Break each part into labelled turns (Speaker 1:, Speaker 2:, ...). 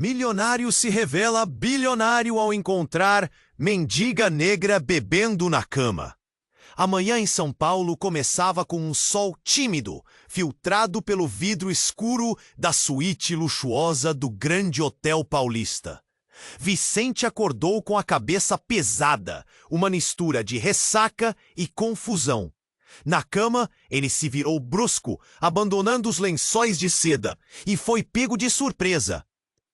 Speaker 1: Milionário se revela bilionário ao encontrar mendiga negra bebendo na cama. A manhã em São Paulo começava com um sol tímido, filtrado pelo vidro escuro da suíte luxuosa do Grande Hotel Paulista. Vicente acordou com a cabeça pesada, uma mistura de ressaca e confusão. Na cama, ele se virou brusco, abandonando os lençóis de seda, e foi pego de surpresa.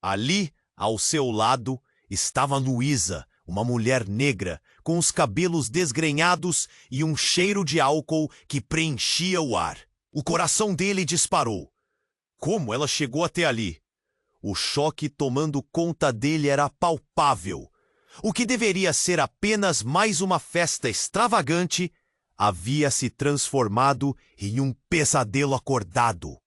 Speaker 1: Ali, ao seu lado, estava Luísa, uma mulher negra, com os cabelos desgrenhados e um cheiro de álcool que preenchia o ar. O coração dele disparou. Como ela chegou até ali? O choque tomando conta dele era palpável. O que deveria ser apenas mais uma festa extravagante havia se transformado em um pesadelo acordado.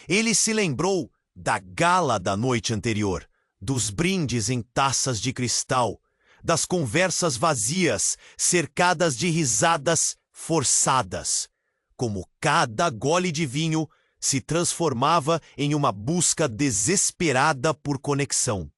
Speaker 1: Ele se lembrou da gala da noite anterior, dos brindes em taças de cristal, das conversas vazias, cercadas de risadas forçadas. Como cada gole de vinho se transformava em uma busca desesperada por conexão.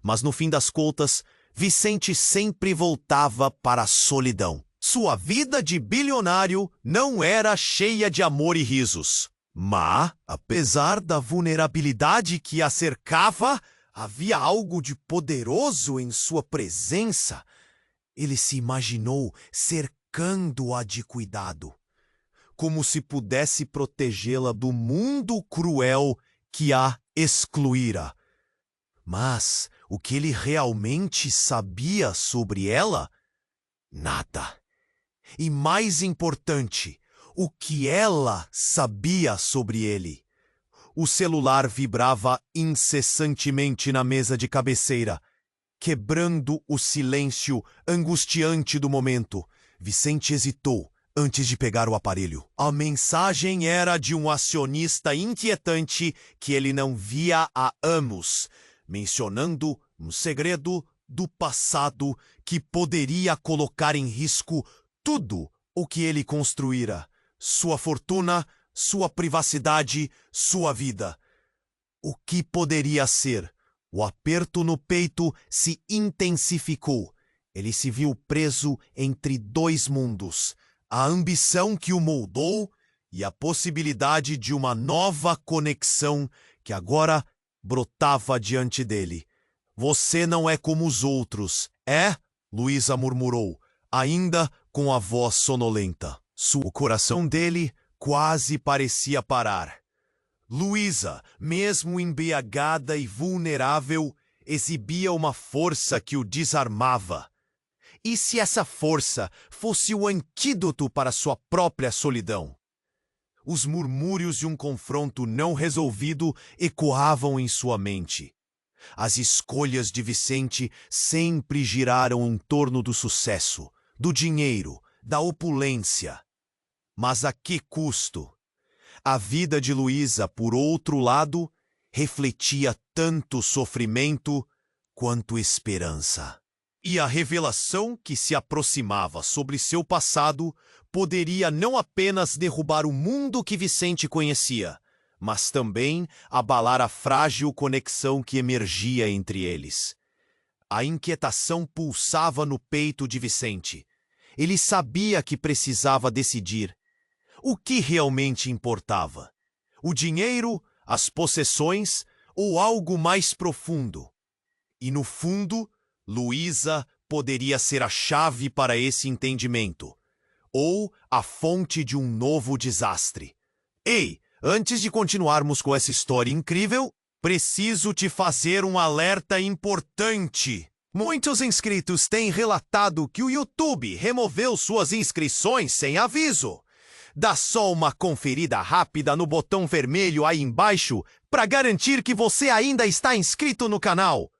Speaker 1: Mas no fim das contas, Vicente sempre voltava para a solidão. Sua vida de bilionário não era cheia de amor e risos. Mas, apesar da vulnerabilidade que a cercava, havia algo de poderoso em sua presença. Ele se imaginou cercando-a de cuidado, como se pudesse protegê-la do mundo cruel que a excluíra. Mas o que ele realmente sabia sobre ela? Nada. E mais importante, o que ela sabia sobre ele? O celular vibrava incessantemente na mesa de cabeceira, quebrando o silêncio angustiante do momento. Vicente hesitou antes de pegar o aparelho. A mensagem era de um acionista inquietante que ele não via há anos, mencionando um segredo do passado que poderia colocar em risco tudo o que ele construíra: sua fortuna, sua privacidade, sua vida. O que poderia ser? O aperto no peito se intensificou. Ele se viu preso entre dois mundos: a ambição que o moldou e a possibilidade de uma nova conexão que agora brotava diante dele. Você não é como os outros, é? Luísa murmurou, ainda com a voz sonolenta. O coração dele quase parecia parar. Luísa, mesmo embriagada e vulnerável, exibia uma força que o desarmava. E se essa força fosse o antídoto para sua própria solidão? Os murmúrios de um confronto não resolvido ecoavam em sua mente. As escolhas de Vicente sempre giraram em torno do sucesso, do dinheiro, da opulência. Mas a que custo? A vida de Luísa, por outro lado, refletia tanto sofrimento quanto esperança. E a revelação que se aproximava sobre seu passado poderia não apenas derrubar o mundo que Vicente conhecia, mas também abalar a frágil conexão que emergia entre eles. A inquietação pulsava no peito de Vicente. Ele sabia que precisava decidir. O que realmente importava? O dinheiro, as possessões ou algo mais profundo? E no fundo, Luísa poderia ser a chave para esse entendimento, ou a fonte de um novo desastre. Ei, antes de continuarmos com essa história incrível, preciso te fazer um alerta importante. Muitos inscritos têm relatado que o YouTube removeu suas inscrições sem aviso. Dá só uma conferida rápida no botão vermelho aí embaixo para garantir que você ainda está inscrito no canal.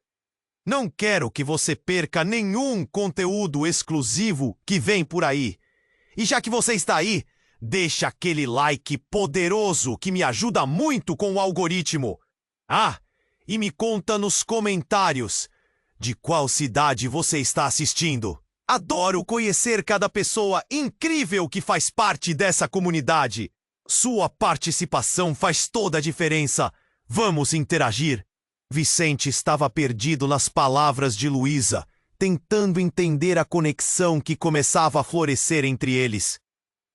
Speaker 1: Não quero que você perca nenhum conteúdo exclusivo que vem por aí. E já que você está aí, deixa aquele like poderoso que me ajuda muito com o algoritmo. Ah, e me conta nos comentários de qual cidade você está assistindo. Adoro conhecer cada pessoa incrível que faz parte dessa comunidade. Sua participação faz toda a diferença. Vamos interagir. Vicente estava perdido nas palavras de Luísa, tentando entender a conexão que começava a florescer entre eles.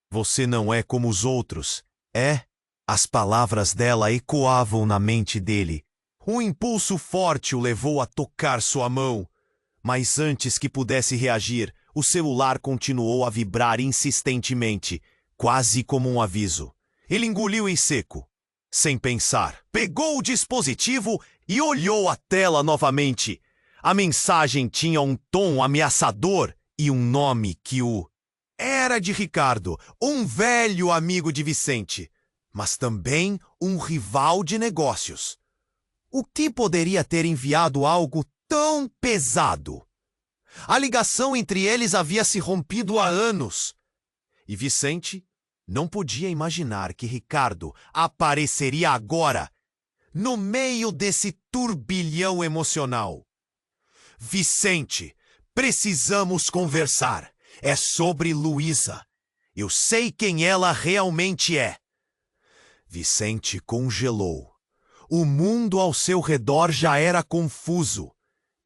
Speaker 1: Você não é como os outros, é? As palavras dela ecoavam na mente dele. Um impulso forte o levou a tocar sua mão. Mas antes que pudesse reagir, o celular continuou a vibrar insistentemente, quase como um aviso. Ele engoliu em seco. Sem pensar, pegou o dispositivo e olhou a tela novamente. A mensagem tinha um tom ameaçador e um nome que o... Era de Ricardo, um velho amigo de Vicente, mas também um rival de negócios. O que poderia ter enviado algo tão pesado? A ligação entre eles havia se rompido há anos. E Vicente não podia imaginar que Ricardo apareceria agora, no meio desse turbilhão emocional. Vicente, precisamos conversar. É sobre Luísa. Eu sei quem ela realmente é. Vicente congelou. O mundo ao seu redor já era confuso.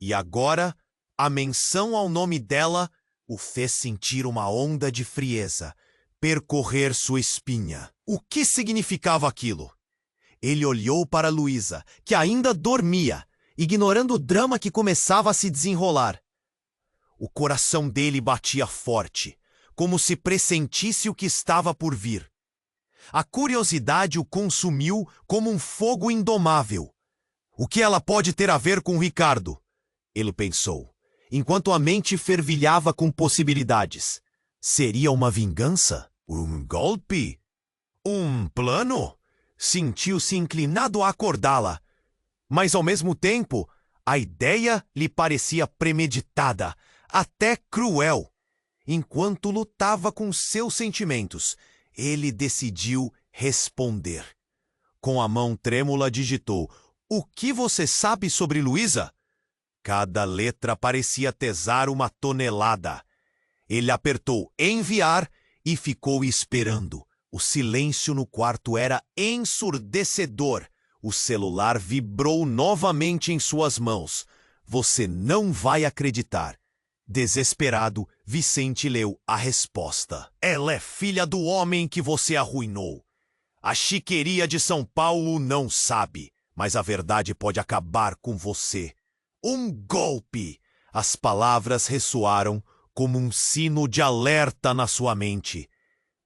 Speaker 1: E agora, a menção ao nome dela o fez sentir uma onda de frieza percorrer sua espinha. O que significava aquilo? Ele olhou para Luísa, que ainda dormia, ignorando o drama que começava a se desenrolar. O coração dele batia forte, como se pressentisse o que estava por vir. A curiosidade o consumiu como um fogo indomável. O que ela pode ter a ver com Ricardo? Ele pensou, enquanto a mente fervilhava com possibilidades. Seria uma vingança? Um golpe? Um plano? Sentiu-se inclinado a acordá-la. Mas, ao mesmo tempo, a ideia lhe parecia premeditada, até cruel. Enquanto lutava com seus sentimentos, ele decidiu responder. Com a mão trêmula digitou: "O que você sabe sobre Luísa?" Cada letra parecia pesar uma tonelada. Ele apertou enviar e ficou esperando. O silêncio no quarto era ensurdecedor. O celular vibrou novamente em suas mãos. Você não vai acreditar. Desesperado, Vicente leu a resposta. Ela é filha do homem que você arruinou. A chiqueria de São Paulo não sabe, mas a verdade pode acabar com você. Um golpe! As palavras ressoaram como um sino de alerta na sua mente.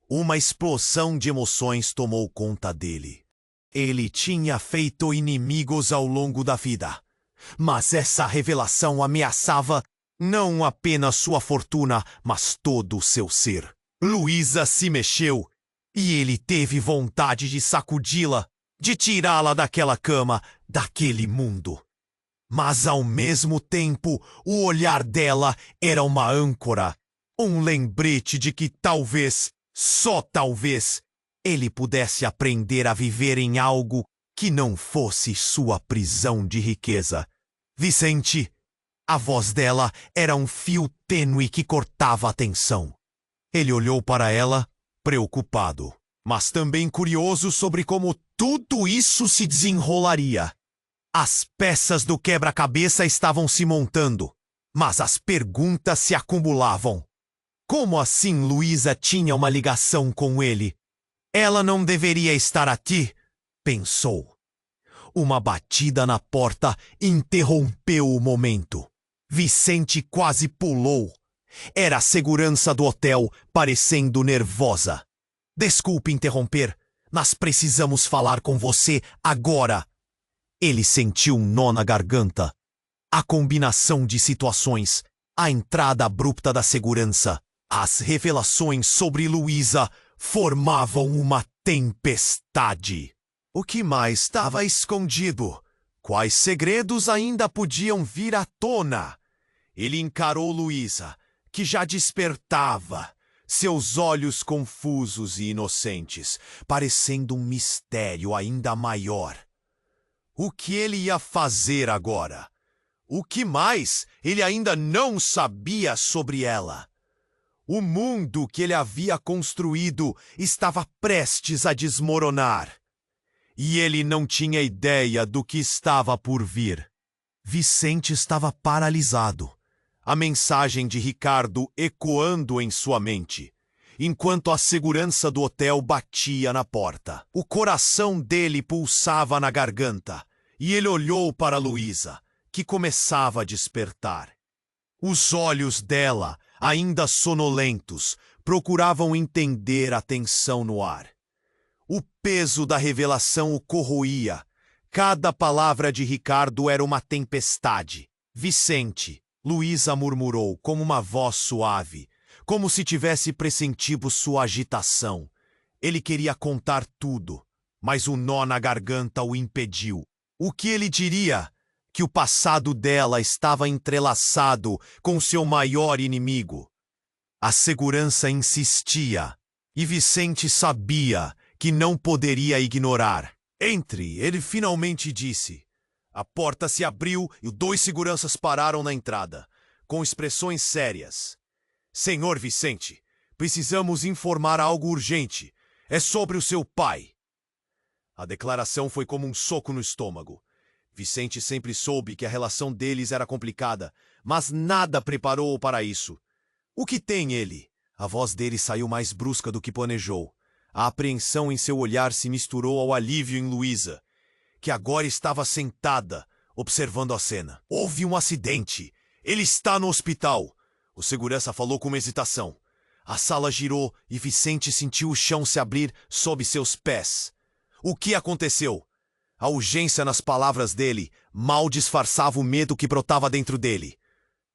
Speaker 1: Uma explosão de emoções tomou conta dele. Ele tinha feito inimigos ao longo da vida, mas essa revelação ameaçava não apenas sua fortuna, mas todo o seu ser. Luísa se mexeu e ele teve vontade de sacudi-la, de tirá-la daquela cama, daquele mundo. Mas, ao mesmo tempo, o olhar dela era uma âncora, um lembrete de que talvez, só talvez, ele pudesse aprender a viver em algo que não fosse sua prisão de riqueza. Vicente, a voz dela era um fio tênue que cortava a tensão. Ele olhou para ela, preocupado, mas também curioso sobre como tudo isso se desenrolaria. As peças do quebra-cabeça estavam se montando, mas as perguntas se acumulavam. Como assim Luísa tinha uma ligação com ele? Ela não deveria estar aqui, pensou. Uma batida na porta interrompeu o momento. Vicente quase pulou. Era a segurança do hotel, parecendo nervosa. Desculpe interromper, mas precisamos falar com você agora. Ele sentiu um nó na garganta. A combinação de situações, a entrada abrupta da segurança, as revelações sobre Luísa formavam uma tempestade. O que mais estava escondido? Quais segredos ainda podiam vir à tona? Ele encarou Luísa, que já despertava, seus olhos confusos e inocentes, parecendo um mistério ainda maior. O que ele ia fazer agora? O que mais ele ainda não sabia sobre ela? O mundo que ele havia construído estava prestes a desmoronar. e ele não tinha ideia do que estava por vir. Vicente estava paralisado, a mensagem de Ricardo ecoando em sua mente, enquanto a segurança do hotel batia na porta. O coração dele pulsava na garganta, e ele olhou para Luísa, que começava a despertar. Os olhos dela, ainda sonolentos, procuravam entender a tensão no ar. O peso da revelação o corroía. Cada palavra de Ricardo era uma tempestade. Vicente, Luísa murmurou como uma voz suave, como se tivesse pressentido sua agitação. Ele queria contar tudo, mas o nó na garganta o impediu. O que ele diria? Que o passado dela estava entrelaçado com seu maior inimigo. A segurança insistia, e Vicente sabia que não poderia ignorar. Entre, ele finalmente disse. A porta se abriu e 2 seguranças pararam na entrada, com expressões sérias. Senhor Vicente, precisamos informar algo urgente. É sobre o seu pai. A declaração foi como um soco no estômago. Vicente sempre soube que a relação deles era complicada, mas nada preparou-o para isso. O que tem ele? A voz dele saiu mais brusca do que planejou. A apreensão em seu olhar se misturou ao alívio em Luísa, que agora estava sentada, observando a cena. Houve um acidente. Ele está no hospital. O segurança falou com hesitação. A sala girou e Vicente sentiu o chão se abrir sob seus pés. O que aconteceu? A urgência nas palavras dele mal disfarçava o medo que brotava dentro dele.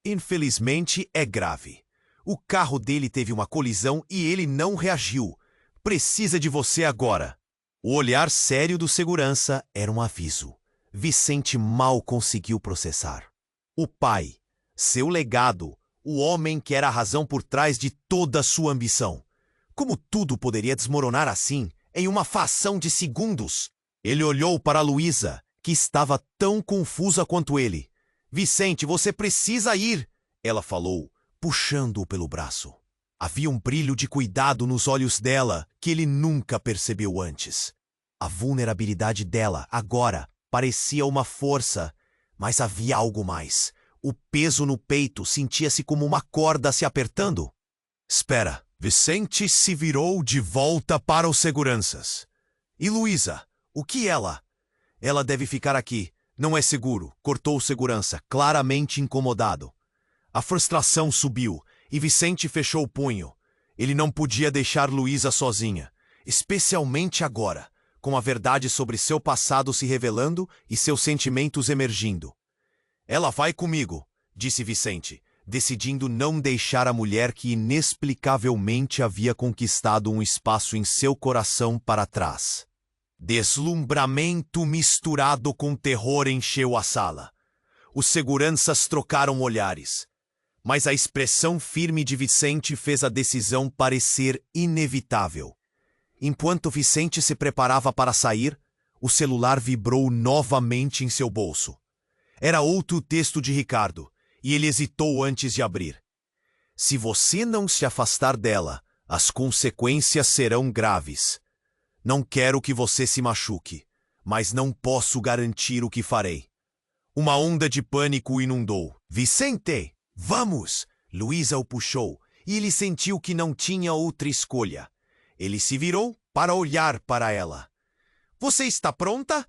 Speaker 1: Infelizmente, é grave. O carro dele teve uma colisão e ele não reagiu. Precisa de você agora. O olhar sério do segurança era um aviso. Vicente mal conseguiu processar. O pai, seu legado, o homem que era a razão por trás de toda a sua ambição. Como tudo poderia desmoronar assim, em uma fração de segundos? Ele olhou para Luísa, que estava tão confusa quanto ele. Vicente, você precisa ir, ela falou, puxando-o pelo braço. Havia um brilho de cuidado nos olhos dela que ele nunca percebeu antes. A vulnerabilidade dela, agora, parecia uma força, mas havia algo mais. O peso no peito sentia-se como uma corda se apertando. Espera. Vicente se virou de volta para os seguranças. E Luísa? O que ela? Ela deve ficar aqui. Não é seguro, cortou o segurança, claramente incomodado. A frustração subiu e Vicente fechou o punho. Ele não podia deixar Luísa sozinha, especialmente agora, com a verdade sobre seu passado se revelando e seus sentimentos emergindo. Ela vai comigo, disse Vicente, decidindo não deixar a mulher que inexplicavelmente havia conquistado um espaço em seu coração para trás. Deslumbramento misturado com terror encheu a sala. Os seguranças trocaram olhares, mas a expressão firme de Vicente fez a decisão parecer inevitável. Enquanto Vicente se preparava para sair, o celular vibrou novamente em seu bolso. Era outro texto de Ricardo, e ele hesitou antes de abrir. Se você não se afastar dela, as consequências serão graves. Não quero que você se machuque, mas não posso garantir o que farei. Uma onda de pânico o inundou. Vicente, vamos! Luísa o puxou, e ele sentiu que não tinha outra escolha. Ele se virou para olhar para ela. Você está pronta?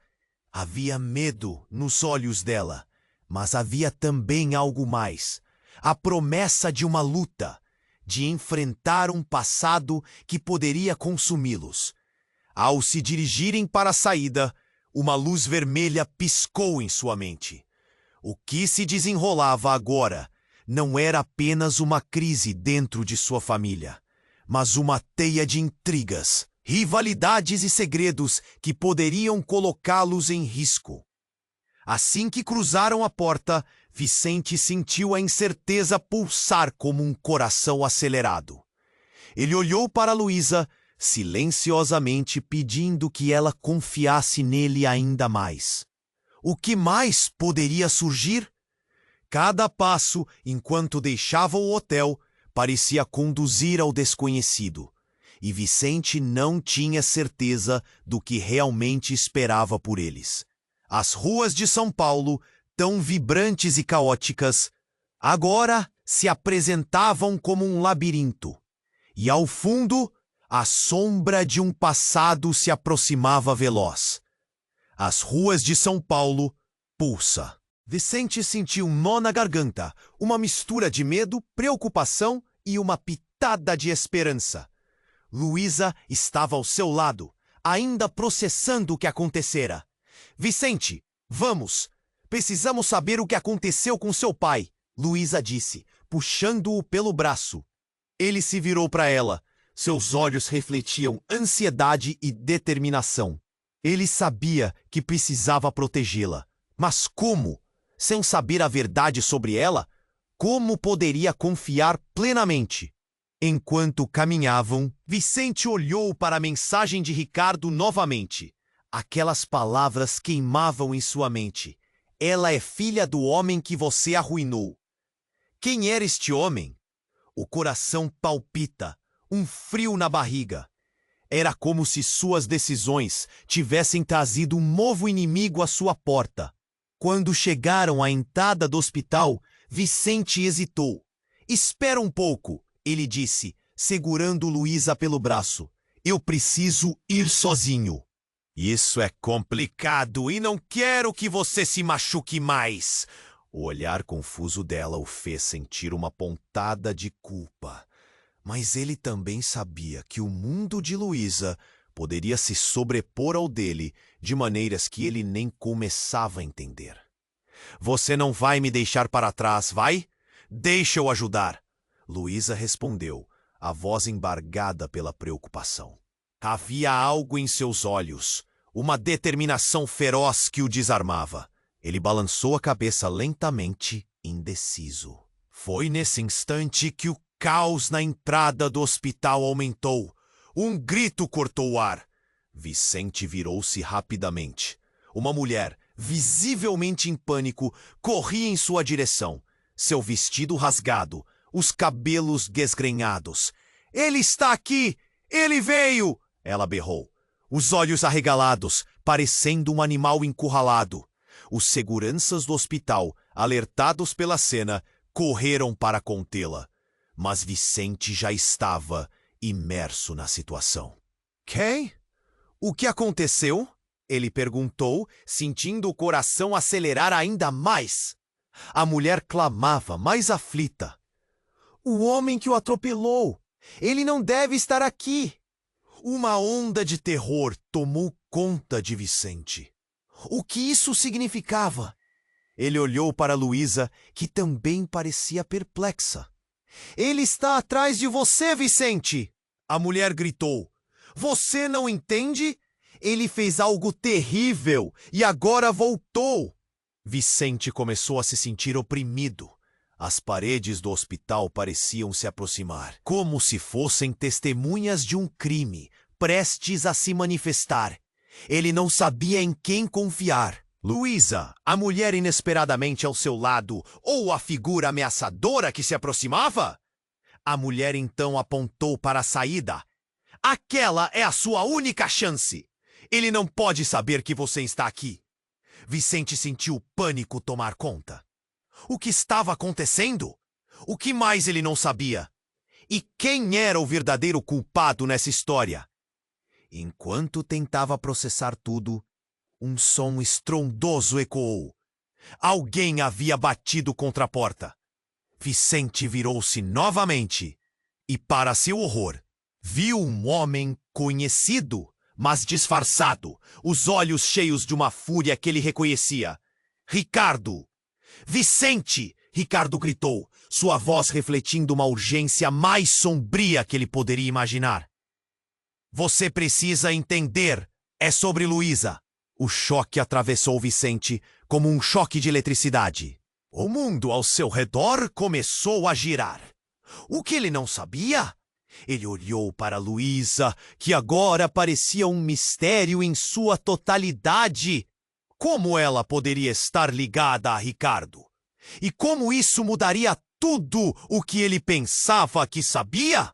Speaker 1: Havia medo nos olhos dela, mas havia também algo mais. A promessa de uma luta, de enfrentar um passado que poderia consumi-los. Ao se dirigirem para a saída, uma luz vermelha piscou em sua mente. O que se desenrolava agora não era apenas uma crise dentro de sua família, mas uma teia de intrigas, rivalidades e segredos que poderiam colocá-los em risco. Assim que cruzaram a porta, Vicente sentiu a incerteza pulsar como um coração acelerado. Ele olhou para Luísa, silenciosamente pedindo que ela confiasse nele ainda mais. O que mais poderia surgir? Cada passo, enquanto deixavam o hotel, parecia conduzir ao desconhecido. e Vicente não tinha certeza do que realmente esperava por eles. As ruas de São Paulo, tão vibrantes e caóticas, agora se apresentavam como um labirinto, e ao fundo, a sombra de um passado se aproximava veloz. As ruas de São Paulo pulsa. Vicente sentiu um nó na garganta, uma mistura de medo, preocupação e uma pitada de esperança. Luísa estava ao seu lado, ainda processando o que acontecera. Vicente, vamos! Precisamos saber o que aconteceu com seu pai, Luísa disse, puxando-o pelo braço. Ele se virou para ela. Seus olhos refletiam ansiedade e determinação. Ele sabia que precisava protegê-la. Mas como? Sem saber a verdade sobre ela, como poderia confiar plenamente? Enquanto caminhavam, Vicente olhou para a mensagem de Ricardo novamente. Aquelas palavras queimavam em sua mente. Ela é filha do homem que você arruinou. Quem era este homem? O coração palpita, um frio na barriga. Era como se suas decisões tivessem trazido um novo inimigo à sua porta. Quando chegaram à entrada do hospital, Vicente hesitou. Espera um pouco, ele disse, segurando Luísa pelo braço. Eu preciso ir sozinho. Isso é complicado e não quero que você se machuque mais. O olhar confuso dela o fez sentir uma pontada de culpa. Mas ele também sabia que o mundo de Luísa poderia se sobrepor ao dele de maneiras que ele nem começava a entender. Você não vai me deixar para trás, vai? Deixa eu ajudar. Luísa respondeu, a voz embargada pela preocupação. Havia algo em seus olhos, uma determinação feroz que o desarmava. Ele balançou a cabeça lentamente, indeciso. Foi nesse instante que o caos na entrada do hospital aumentou. Um grito cortou o ar. Vicente virou-se rapidamente. Uma mulher, visivelmente em pânico, corria em sua direção. Seu vestido rasgado, os cabelos desgrenhados. Ele está aqui! Ele veio! Ela berrou. Os olhos arregalados, parecendo um animal encurralado. Os seguranças do hospital, alertados pela cena, correram para contê-la. Mas Vicente já estava imerso na situação. Quem? O que aconteceu? Ele perguntou, sentindo o coração acelerar ainda mais. A mulher clamava, mais aflita. O homem que o atropelou! Ele não deve estar aqui! Uma onda de terror tomou conta de Vicente. O que isso significava? Ele olhou para Luísa, que também parecia perplexa. Ele está atrás de você, Vicente! A mulher gritou. Você não entende? Ele fez algo terrível e agora voltou. Vicente começou a se sentir oprimido. As paredes do hospital pareciam se aproximar, como se fossem testemunhas de um crime, prestes a se manifestar. Ele não sabia em quem confiar. Luísa, a mulher inesperadamente ao seu lado, ou a figura ameaçadora que se aproximava? A mulher então apontou para a saída. Aquela é a sua única chance. Ele não pode saber que você está aqui. Vicente sentiu o pânico tomar conta. O que estava acontecendo? O que mais ele não sabia? E quem era o verdadeiro culpado nessa história? Enquanto tentava processar tudo, um som estrondoso ecoou. Alguém havia batido contra a porta. Vicente virou-se novamente e, para seu horror, viu um homem conhecido, mas disfarçado, os olhos cheios de uma fúria que ele reconhecia. Ricardo! Vicente! Ricardo gritou, sua voz refletindo uma urgência mais sombria que ele poderia imaginar. Você precisa entender. É sobre Luísa. O choque atravessou Vicente como um choque de eletricidade. O mundo ao seu redor começou a girar. O que ele não sabia? Ele olhou para Luísa, que agora parecia um mistério em sua totalidade. Como ela poderia estar ligada a Ricardo? E como isso mudaria tudo o que ele pensava que sabia?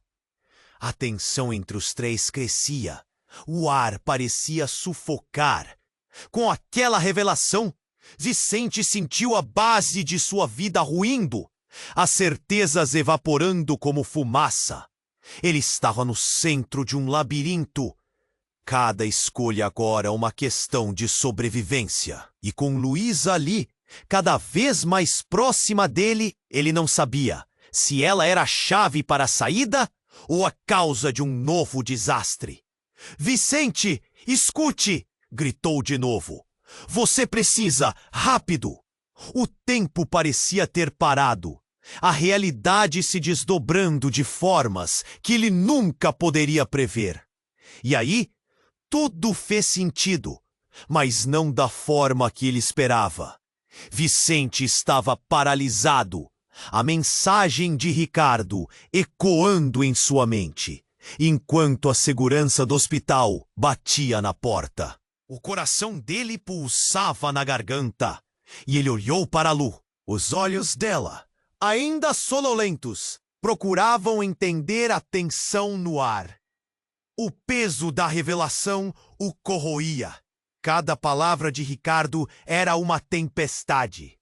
Speaker 1: A tensão entre os três crescia. O ar parecia sufocar. Com aquela revelação, Vicente sentiu a base de sua vida ruindo, as certezas evaporando como fumaça. Ele estava no centro de um labirinto. Cada escolha agora uma questão de sobrevivência. E com Luísa ali, cada vez mais próxima dele, ele não sabia se ela era a chave para a saída ou a causa de um novo desastre. Vicente, escute! Gritou de novo. Você precisa, rápido! O tempo parecia ter parado. A realidade se desdobrando de formas que ele nunca poderia prever. E aí, tudo fez sentido, mas não da forma que ele esperava. Vicente estava paralisado, a mensagem de Ricardo ecoando em sua mente, enquanto a segurança do hospital batia na porta. O coração dele pulsava na garganta, e ele olhou para Lu. Os olhos dela, ainda sonolentos, procuravam entender a tensão no ar. O peso da revelação o corroía. Cada palavra de Ricardo era uma tempestade.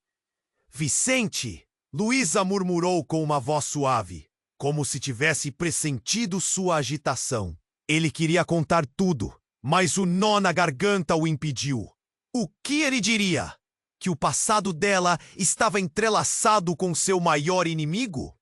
Speaker 1: Vicente, Luísa murmurou com uma voz suave, como se tivesse pressentido sua agitação. Ele queria contar tudo, mas o nó na garganta o impediu. O que ele diria? Que o passado dela estava entrelaçado com seu maior inimigo?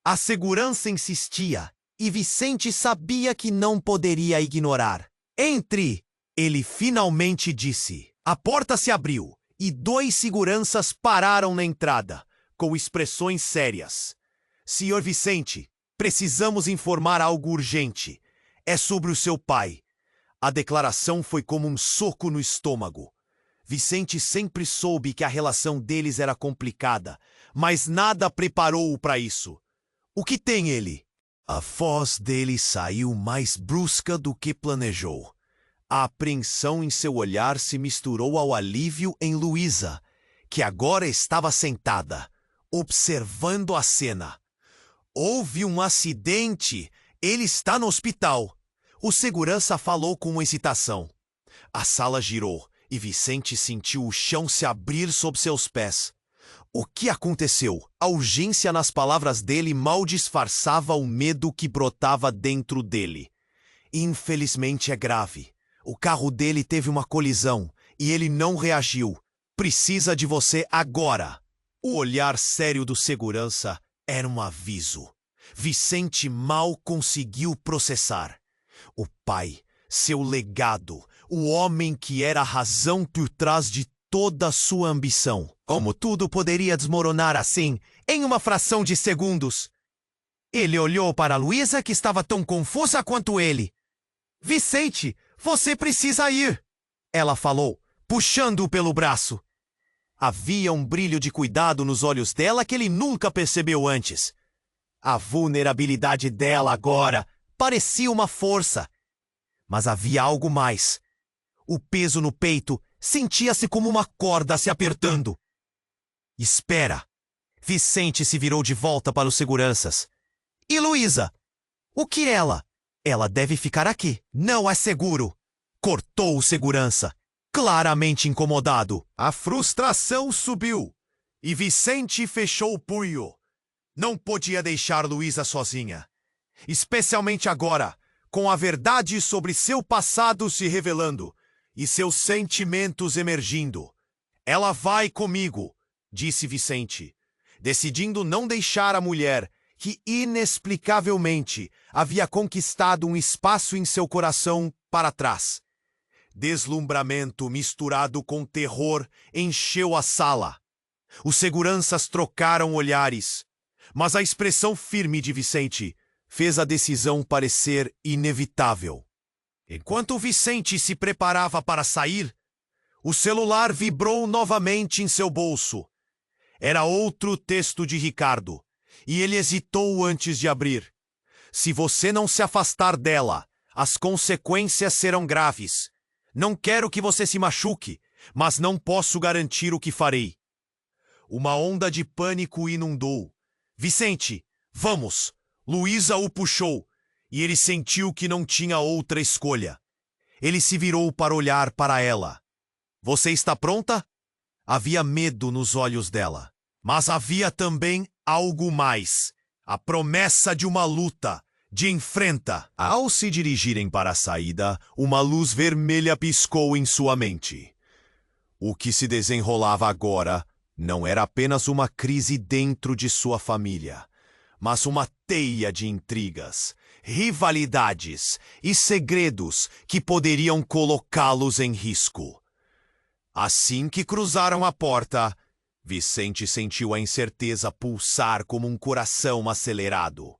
Speaker 1: A segurança insistia, e Vicente sabia que não poderia ignorar. Entre! Ele finalmente disse. A porta se abriu, e 2 seguranças pararam na entrada, com expressões sérias. Senhor Vicente, precisamos informar algo urgente. É sobre o seu pai. A declaração foi como um soco no estômago. Vicente sempre soube que a relação deles era complicada, mas nada preparou-o para isso. O que tem ele? A voz dele saiu mais brusca do que planejou. A apreensão em seu olhar se misturou ao alívio em Luísa, que agora estava sentada, observando a cena. Houve um acidente. Ele está no hospital. O segurança falou com hesitação. A sala girou e Vicente sentiu o chão se abrir sob seus pés. O que aconteceu? A urgência nas palavras dele mal disfarçava o medo que brotava dentro dele. Infelizmente é grave. O carro dele teve uma colisão e ele não reagiu. Precisa de você agora. O olhar sério do segurança era um aviso. Vicente mal conseguiu processar. O pai, seu legado, o homem que era a razão por trás de toda a sua ambição. Como tudo poderia desmoronar assim, em uma fração de segundos? Ele olhou para Luísa, que estava tão confusa quanto ele. Vicente, você precisa ir, ela falou, puxando-o pelo braço. Havia um brilho de cuidado nos olhos dela que ele nunca percebeu antes. A vulnerabilidade dela agora parecia uma força. Mas havia algo mais. O peso no peito sentia-se como uma corda se apertando. Espera. Vicente se virou de volta para os seguranças. E Luísa? O que ela? Ela deve ficar aqui. Não é seguro. Cortou o segurança, claramente incomodado. A frustração subiu e Vicente fechou o punho. Não podia deixar Luísa sozinha. Especialmente agora, com a verdade sobre seu passado se revelando e seus sentimentos emergindo. Ela vai comigo, disse Vicente, decidindo não deixar a mulher que inexplicavelmente havia conquistado um espaço em seu coração para trás. Deslumbramento misturado com terror encheu a sala. Os seguranças trocaram olhares, mas a expressão firme de Vicente fez a decisão parecer inevitável. Enquanto Vicente se preparava para sair, o celular vibrou novamente em seu bolso. Era outro texto de Ricardo, e ele hesitou antes de abrir. Se você não se afastar dela, as consequências serão graves. Não quero que você se machuque, mas não posso garantir o que farei. Uma onda de pânico inundou. Vicente, vamos! Luísa o puxou, e ele sentiu que não tinha outra escolha. Ele se virou para olhar para ela. Você está pronta? Havia medo nos olhos dela, mas havia também algo mais. A promessa de uma luta, de enfrenta. Ao se dirigirem para a saída, uma luz vermelha piscou em sua mente. O que se desenrolava agora não era apenas uma crise dentro de sua família, mas uma teia de intrigas, rivalidades e segredos que poderiam colocá-los em risco. Assim que cruzaram a porta, Vicente sentiu a incerteza pulsar como um coração acelerado.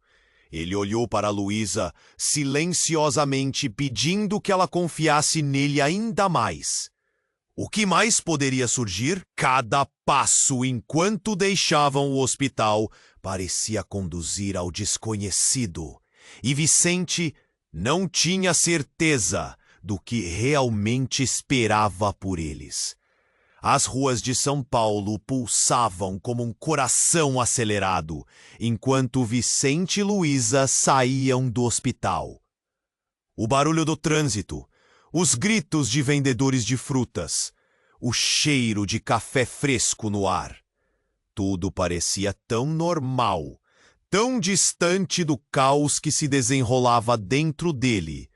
Speaker 1: Ele olhou para Luísa silenciosamente, pedindo que ela confiasse nele ainda mais. O que mais poderia surgir? Cada passo enquanto deixavam o hospital parecia conduzir ao desconhecido, e Vicente não tinha certeza do que realmente esperava por eles. As ruas de São Paulo pulsavam como um coração acelerado, enquanto Vicente e Luísa saíam do hospital. O barulho do trânsito, os gritos de vendedores de frutas, o cheiro de café fresco no ar. Tudo parecia tão normal, tão distante do caos que se desenrolava dentro dele.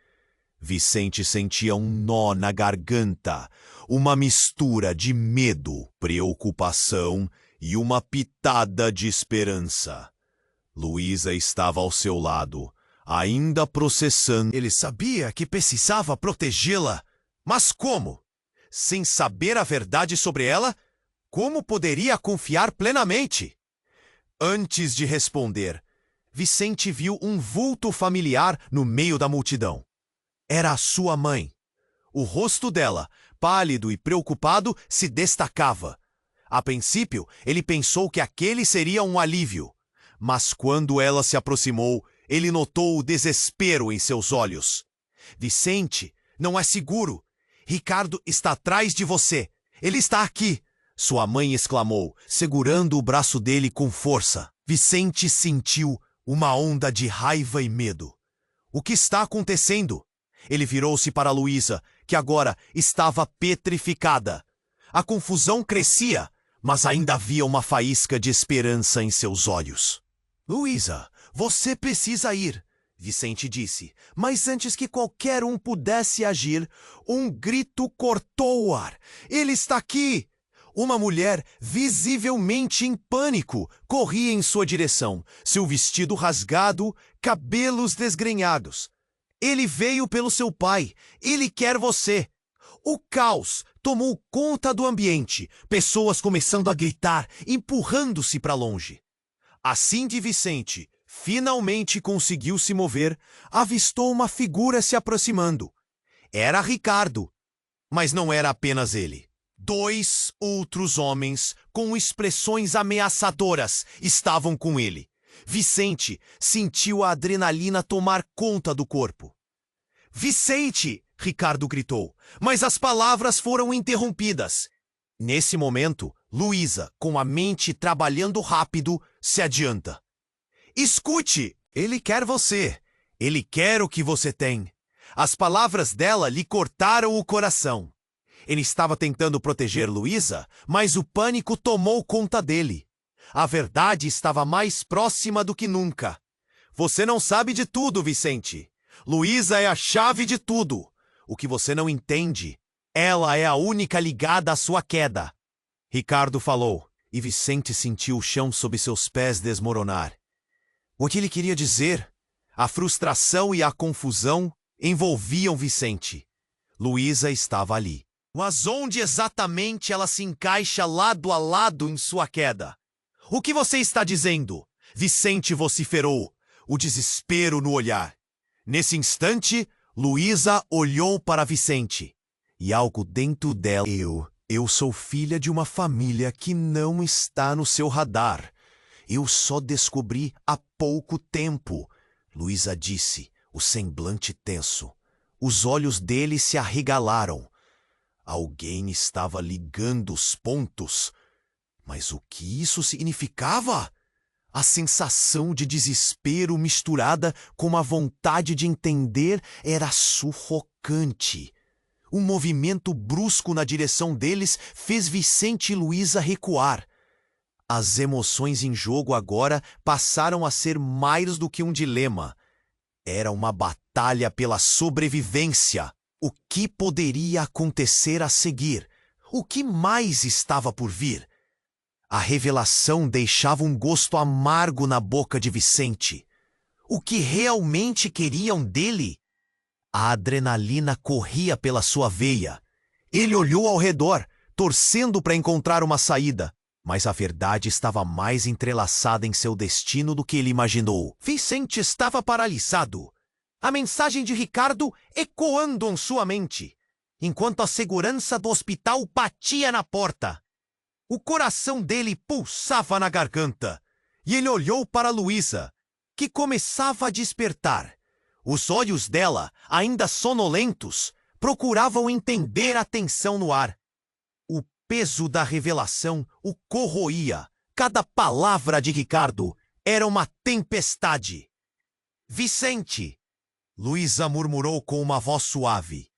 Speaker 1: Vicente sentia um nó na garganta, uma mistura de medo, preocupação e uma pitada de esperança. Luísa estava ao seu lado, ainda processando. Ele sabia que precisava protegê-la, mas como? Sem saber a verdade sobre ela, como poderia confiar plenamente? Antes de responder, Vicente viu um vulto familiar no meio da multidão. Era a sua mãe. O rosto dela, pálido e preocupado, se destacava. A princípio, ele pensou que aquele seria um alívio. Mas quando ela se aproximou, ele notou o desespero em seus olhos. Vicente, não é seguro. Ricardo está atrás de você. Ele está aqui, sua mãe exclamou, segurando o braço dele com força. Vicente sentiu uma onda de raiva e medo. O que está acontecendo? Ele virou-se para Luísa, que agora estava petrificada. A confusão crescia, mas ainda havia uma faísca de esperança em seus olhos. Luísa, você precisa ir, Vicente disse. Mas antes que qualquer um pudesse agir, um grito cortou o ar. Ele está aqui! Uma mulher, visivelmente em pânico, corria em sua direção, seu vestido rasgado, cabelos desgrenhados. Ele veio pelo seu pai. Ele quer você. O caos tomou conta do ambiente, pessoas começando a gritar, empurrando-se para longe. Assim que Vicente finalmente conseguiu se mover, avistou uma figura se aproximando. Era Ricardo, mas não era apenas ele. 2 outros homens com expressões ameaçadoras estavam com ele. Vicente sentiu a adrenalina tomar conta do corpo. Vicente! Ricardo gritou, mas as palavras foram interrompidas. Nesse momento, Luísa, com a mente trabalhando rápido, se adianta. Escute! Ele quer você. Ele quer o que você tem. As palavras dela lhe cortaram o coração. Ele estava tentando proteger Luísa, mas o pânico tomou conta dele. A verdade estava mais próxima do que nunca. Você não sabe de tudo, Vicente. Luísa é a chave de tudo. O que você não entende, ela é a única ligada à sua queda. Ricardo falou, e Vicente sentiu o chão sob seus pés desmoronar. O que ele queria dizer? A frustração e a confusão envolviam Vicente. Luísa estava ali. Mas onde exatamente ela se encaixa lado a lado em sua queda? O que você está dizendo? Vicente vociferou, o desespero no olhar. Nesse instante, Luísa olhou para Vicente. E algo dentro dela... Eu sou filha de uma família que não está no seu radar. Eu só descobri há pouco tempo, Luísa disse, o semblante tenso. Os olhos dele se arregalaram. Alguém estava ligando os pontos. Mas o que isso significava? A sensação de desespero misturada com a vontade de entender era sufocante. Um movimento brusco na direção deles fez Vicente e Luísa recuar. As emoções em jogo agora passaram a ser mais do que um dilema. Era uma batalha pela sobrevivência. O que poderia acontecer a seguir? O que mais estava por vir? A revelação deixava um gosto amargo na boca de Vicente. O que realmente queriam dele? A adrenalina corria pela sua veia. Ele olhou ao redor, torcendo para encontrar uma saída. Mas a verdade estava mais entrelaçada em seu destino do que ele imaginou. Vicente estava paralisado. A mensagem de Ricardo ecoando em sua mente, enquanto a segurança do hospital batia na porta. O coração dele pulsava na garganta, e ele olhou para Luísa, que começava a despertar. Os olhos dela, ainda sonolentos, procuravam entender a tensão no ar. O peso da revelação o corroía. Cada palavra de Ricardo era uma tempestade. Vicente! Luísa murmurou com uma voz suave,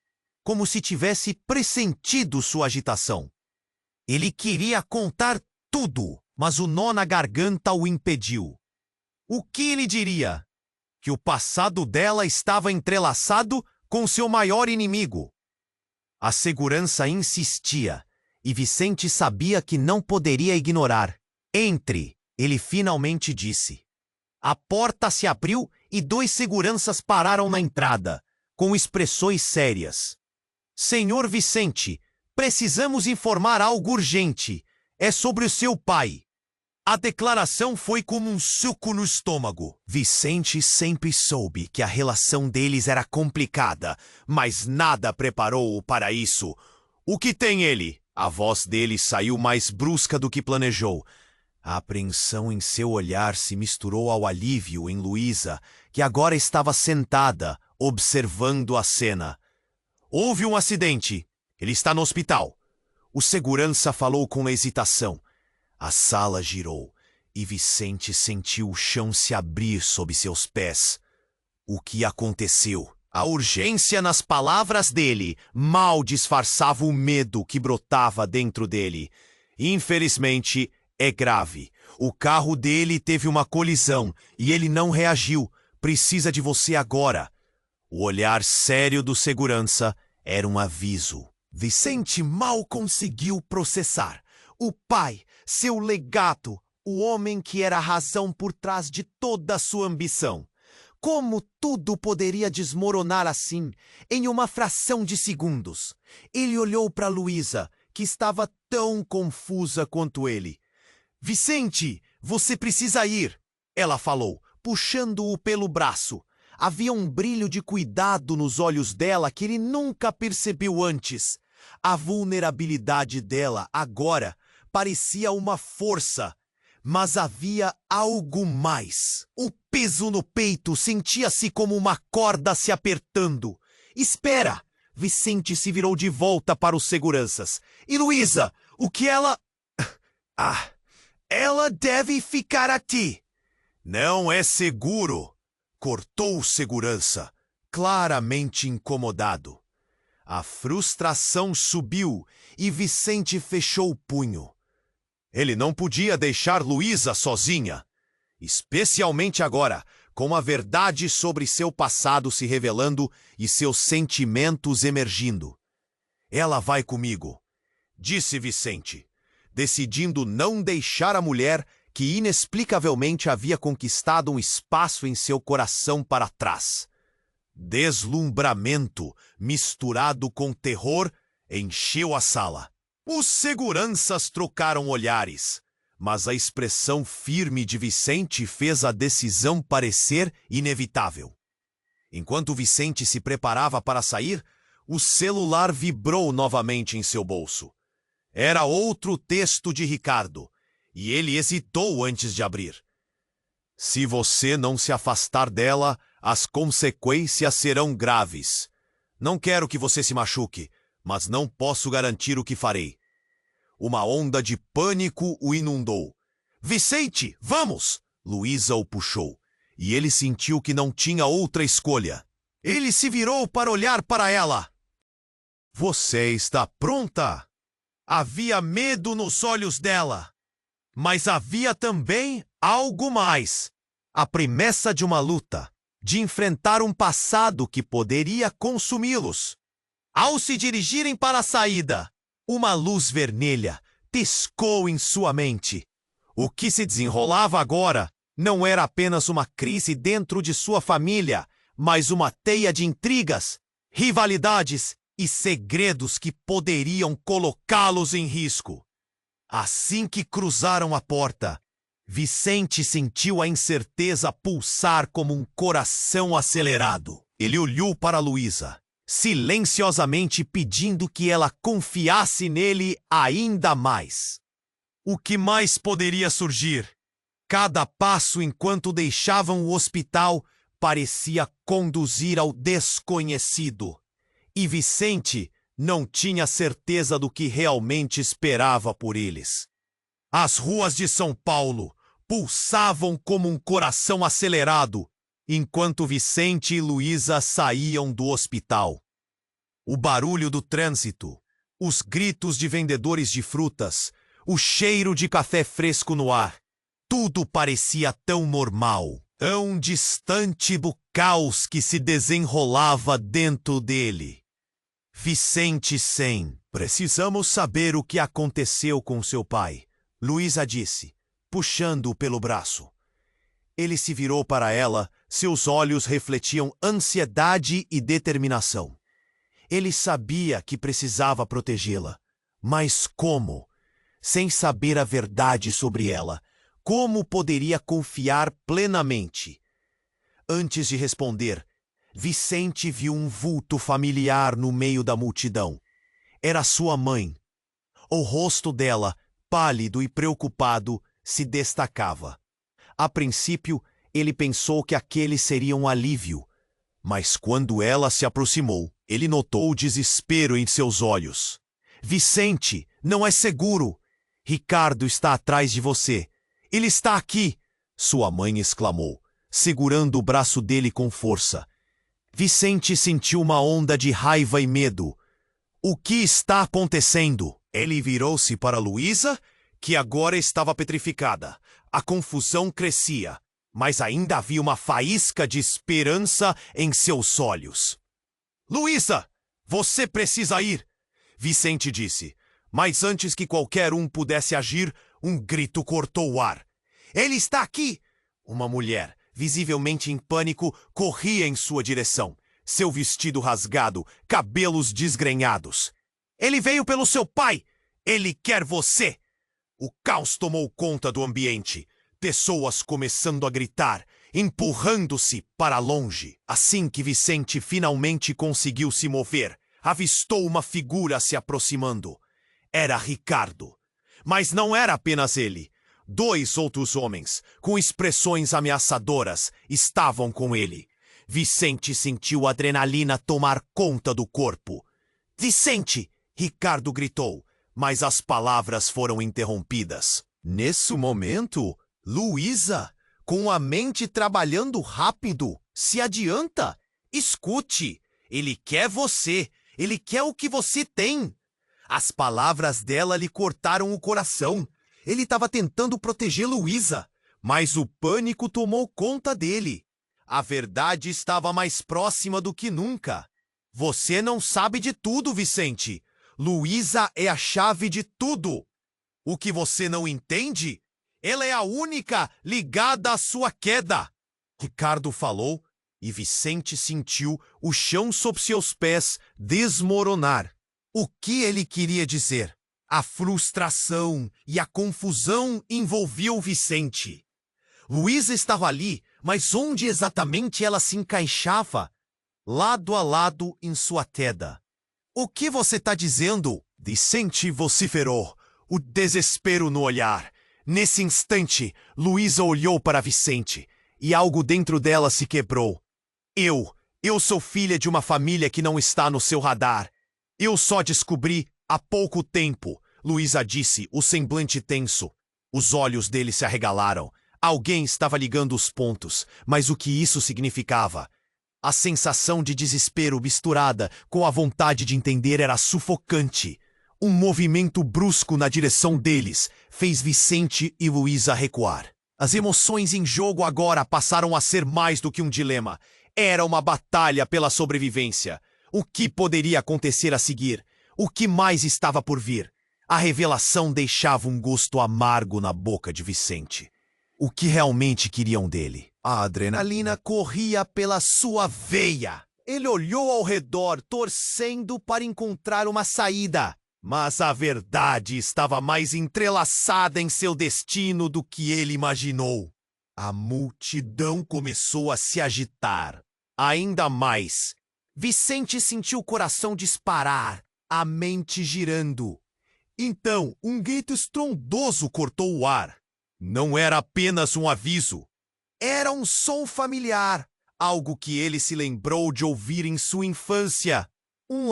Speaker 1: como se tivesse pressentido sua agitação. Ele queria contar tudo, mas o nó na garganta o impediu. O que ele diria? Que o passado dela estava entrelaçado com seu maior inimigo. A segurança insistia, e Vicente sabia que não poderia ignorar. Entre, ele finalmente disse. A porta se abriu e 2 seguranças pararam na entrada, com expressões sérias. Senhor Vicente, precisamos informar algo urgente. É sobre o seu pai. A declaração foi como um soco no estômago. Vicente sempre soube que a relação deles era complicada, mas nada preparou-o para isso. O que tem ele? A voz dele saiu mais brusca do que planejou. A apreensão em seu olhar se misturou ao alívio em Luísa, que agora estava sentada, observando a cena. Houve um acidente. Ele está no hospital. O segurança falou com hesitação. A sala girou, e Vicente sentiu o chão se abrir sob seus pés. O que aconteceu? A urgência nas palavras dele mal disfarçava o medo que brotava dentro dele. Infelizmente, é grave. O carro dele teve uma colisão e ele não reagiu. Precisa de você agora. O olhar sério do segurança era um aviso. Vicente mal conseguiu processar. O pai, seu legado, o homem que era a razão por trás de toda a sua ambição. Como tudo poderia desmoronar assim, em uma fração de segundos? Ele olhou para Luísa, que estava tão confusa quanto ele. Vicente, você precisa ir, ela falou, puxando-o pelo braço. Havia um brilho de cuidado nos olhos dela que ele nunca percebeu antes. A vulnerabilidade dela, agora, parecia uma força. Mas havia algo mais. O peso no peito sentia-se como uma corda se apertando. Espera! Vicente se virou de volta para os seguranças. E Luísa, o que ela... ela deve ficar aqui. Não é seguro. Cortou o segurança, claramente incomodado. A frustração subiu e Vicente fechou o punho. Ele não podia deixar Luísa sozinha, especialmente agora, com a verdade sobre seu passado se revelando e seus sentimentos emergindo. Ela vai comigo, disse Vicente, decidindo não deixar a mulher que inexplicavelmente havia conquistado um espaço em seu coração para trás. Deslumbramento, misturado com terror, encheu a sala. Os seguranças trocaram olhares, mas a expressão firme de Vicente fez a decisão parecer inevitável. Enquanto Vicente se preparava para sair, o celular vibrou novamente em seu bolso. Era outro texto de Ricardo, e ele hesitou antes de abrir. Se você não se afastar dela, as consequências serão graves. Não quero que você se machuque, mas não posso garantir o que farei. Uma onda de pânico o inundou. Vicente, vamos! Luísa o puxou, e ele sentiu que não tinha outra escolha. Ele se virou para olhar para ela. Você está pronta? Havia medo nos olhos dela. Mas havia também algo mais. A promessa de uma luta, de enfrentar um passado que poderia consumi-los. Ao se dirigirem para a saída, uma luz vermelha piscou em sua mente. O que se desenrolava agora não era apenas uma crise dentro de sua família, mas uma teia de intrigas, rivalidades e segredos que poderiam colocá-los em risco. Assim que cruzaram a porta, Vicente sentiu a incerteza pulsar como um coração acelerado. Ele olhou para Luísa, silenciosamente pedindo que ela confiasse nele ainda mais. O que mais poderia surgir? Cada passo enquanto deixavam o hospital parecia conduzir ao desconhecido. E Vicente não tinha certeza do que realmente esperava por eles. As ruas de São Paulo pulsavam como um coração acelerado, enquanto Vicente e Luísa saíam do hospital. O barulho do trânsito, os gritos de vendedores de frutas, o cheiro de café fresco no ar, tudo parecia tão normal, tão distante do caos que se desenrolava dentro dele. Vicente Sem, precisamos saber o que aconteceu com seu pai, Luísa disse, puxando-o pelo braço. Ele se virou para ela, seus olhos refletiam ansiedade e determinação. Ele sabia que precisava protegê-la, mas como? Sem saber a verdade sobre ela, como poderia confiar plenamente? Antes de responder, Vicente viu um vulto familiar no meio da multidão. Era sua mãe. O rosto dela, pálido e preocupado, se destacava. A princípio, ele pensou que aquele seria um alívio, mas quando ela se aproximou, ele notou o desespero em seus olhos. Vicente, não é seguro. Ricardo está atrás de você. Ele está aqui, sua mãe exclamou, segurando o braço dele com força. Vicente sentiu uma onda de raiva e medo. O que está acontecendo? Ele virou-se para Luísa, que agora estava petrificada. A confusão crescia, mas ainda havia uma faísca de esperança em seus olhos. Luísa, você precisa ir, Vicente disse. Mas antes que qualquer um pudesse agir, um grito cortou o ar. Ele está aqui! Uma mulher, visivelmente em pânico, corria em sua direção. Seu vestido rasgado, cabelos desgrenhados. Ele veio pelo seu pai! Ele quer você! O caos tomou conta do ambiente. Pessoas começando a gritar, empurrando-se para longe. Assim que Vicente finalmente conseguiu se mover, avistou uma figura se aproximando. Era Ricardo. Mas não era apenas ele. 2 outros homens, com expressões ameaçadoras, estavam com ele. Vicente sentiu a adrenalina tomar conta do corpo. Vicente! Ricardo gritou, mas as palavras foram interrompidas. Nesse momento, Luísa, com a mente trabalhando rápido, se adianta. Escute, ele quer você, ele quer o que você tem. As palavras dela lhe cortaram o coração. Ele estava tentando proteger Luísa, mas o pânico tomou conta dele. A verdade estava mais próxima do que nunca. Você não sabe de tudo, Vicente. Luísa é a chave de tudo. O que você não entende? Ela é a única ligada à sua queda. Ricardo falou e Vicente sentiu o chão sob seus pés desmoronar. O que ele queria dizer? A frustração e a confusão envolviam Vicente. Luísa estava ali, mas onde exatamente ela se encaixava? Lado a lado em sua queda. O que você está dizendo? Vicente vociferou, o desespero no olhar. Nesse instante, Luísa olhou para Vicente e algo dentro dela se quebrou. Eu sou filha de uma família que não está no seu radar. Eu só descobri há pouco tempo, Luísa disse, o semblante tenso. Os olhos dele se arregalaram. Alguém estava ligando os pontos, mas o que isso significava? A sensação de desespero misturada com a vontade de entender era sufocante. Um movimento brusco na direção deles fez Vicente e Luísa recuar. As emoções em jogo agora passaram a ser mais do que um dilema. Era uma batalha pela sobrevivência. O que poderia acontecer a seguir? O que mais estava por vir? A revelação deixava um gosto amargo na boca de Vicente. O que realmente queriam dele? A adrenalina corria pela sua veia. Ele olhou ao redor, torcendo para encontrar uma saída. Mas a verdade estava mais entrelaçada em seu destino do que ele imaginou. A multidão começou a se agitar. Ainda mais. Vicente sentiu o coração disparar, a mente girando. Então, um grito estrondoso cortou o ar. Não era apenas um aviso. Era um som familiar, algo que ele se lembrou de ouvir em sua infância.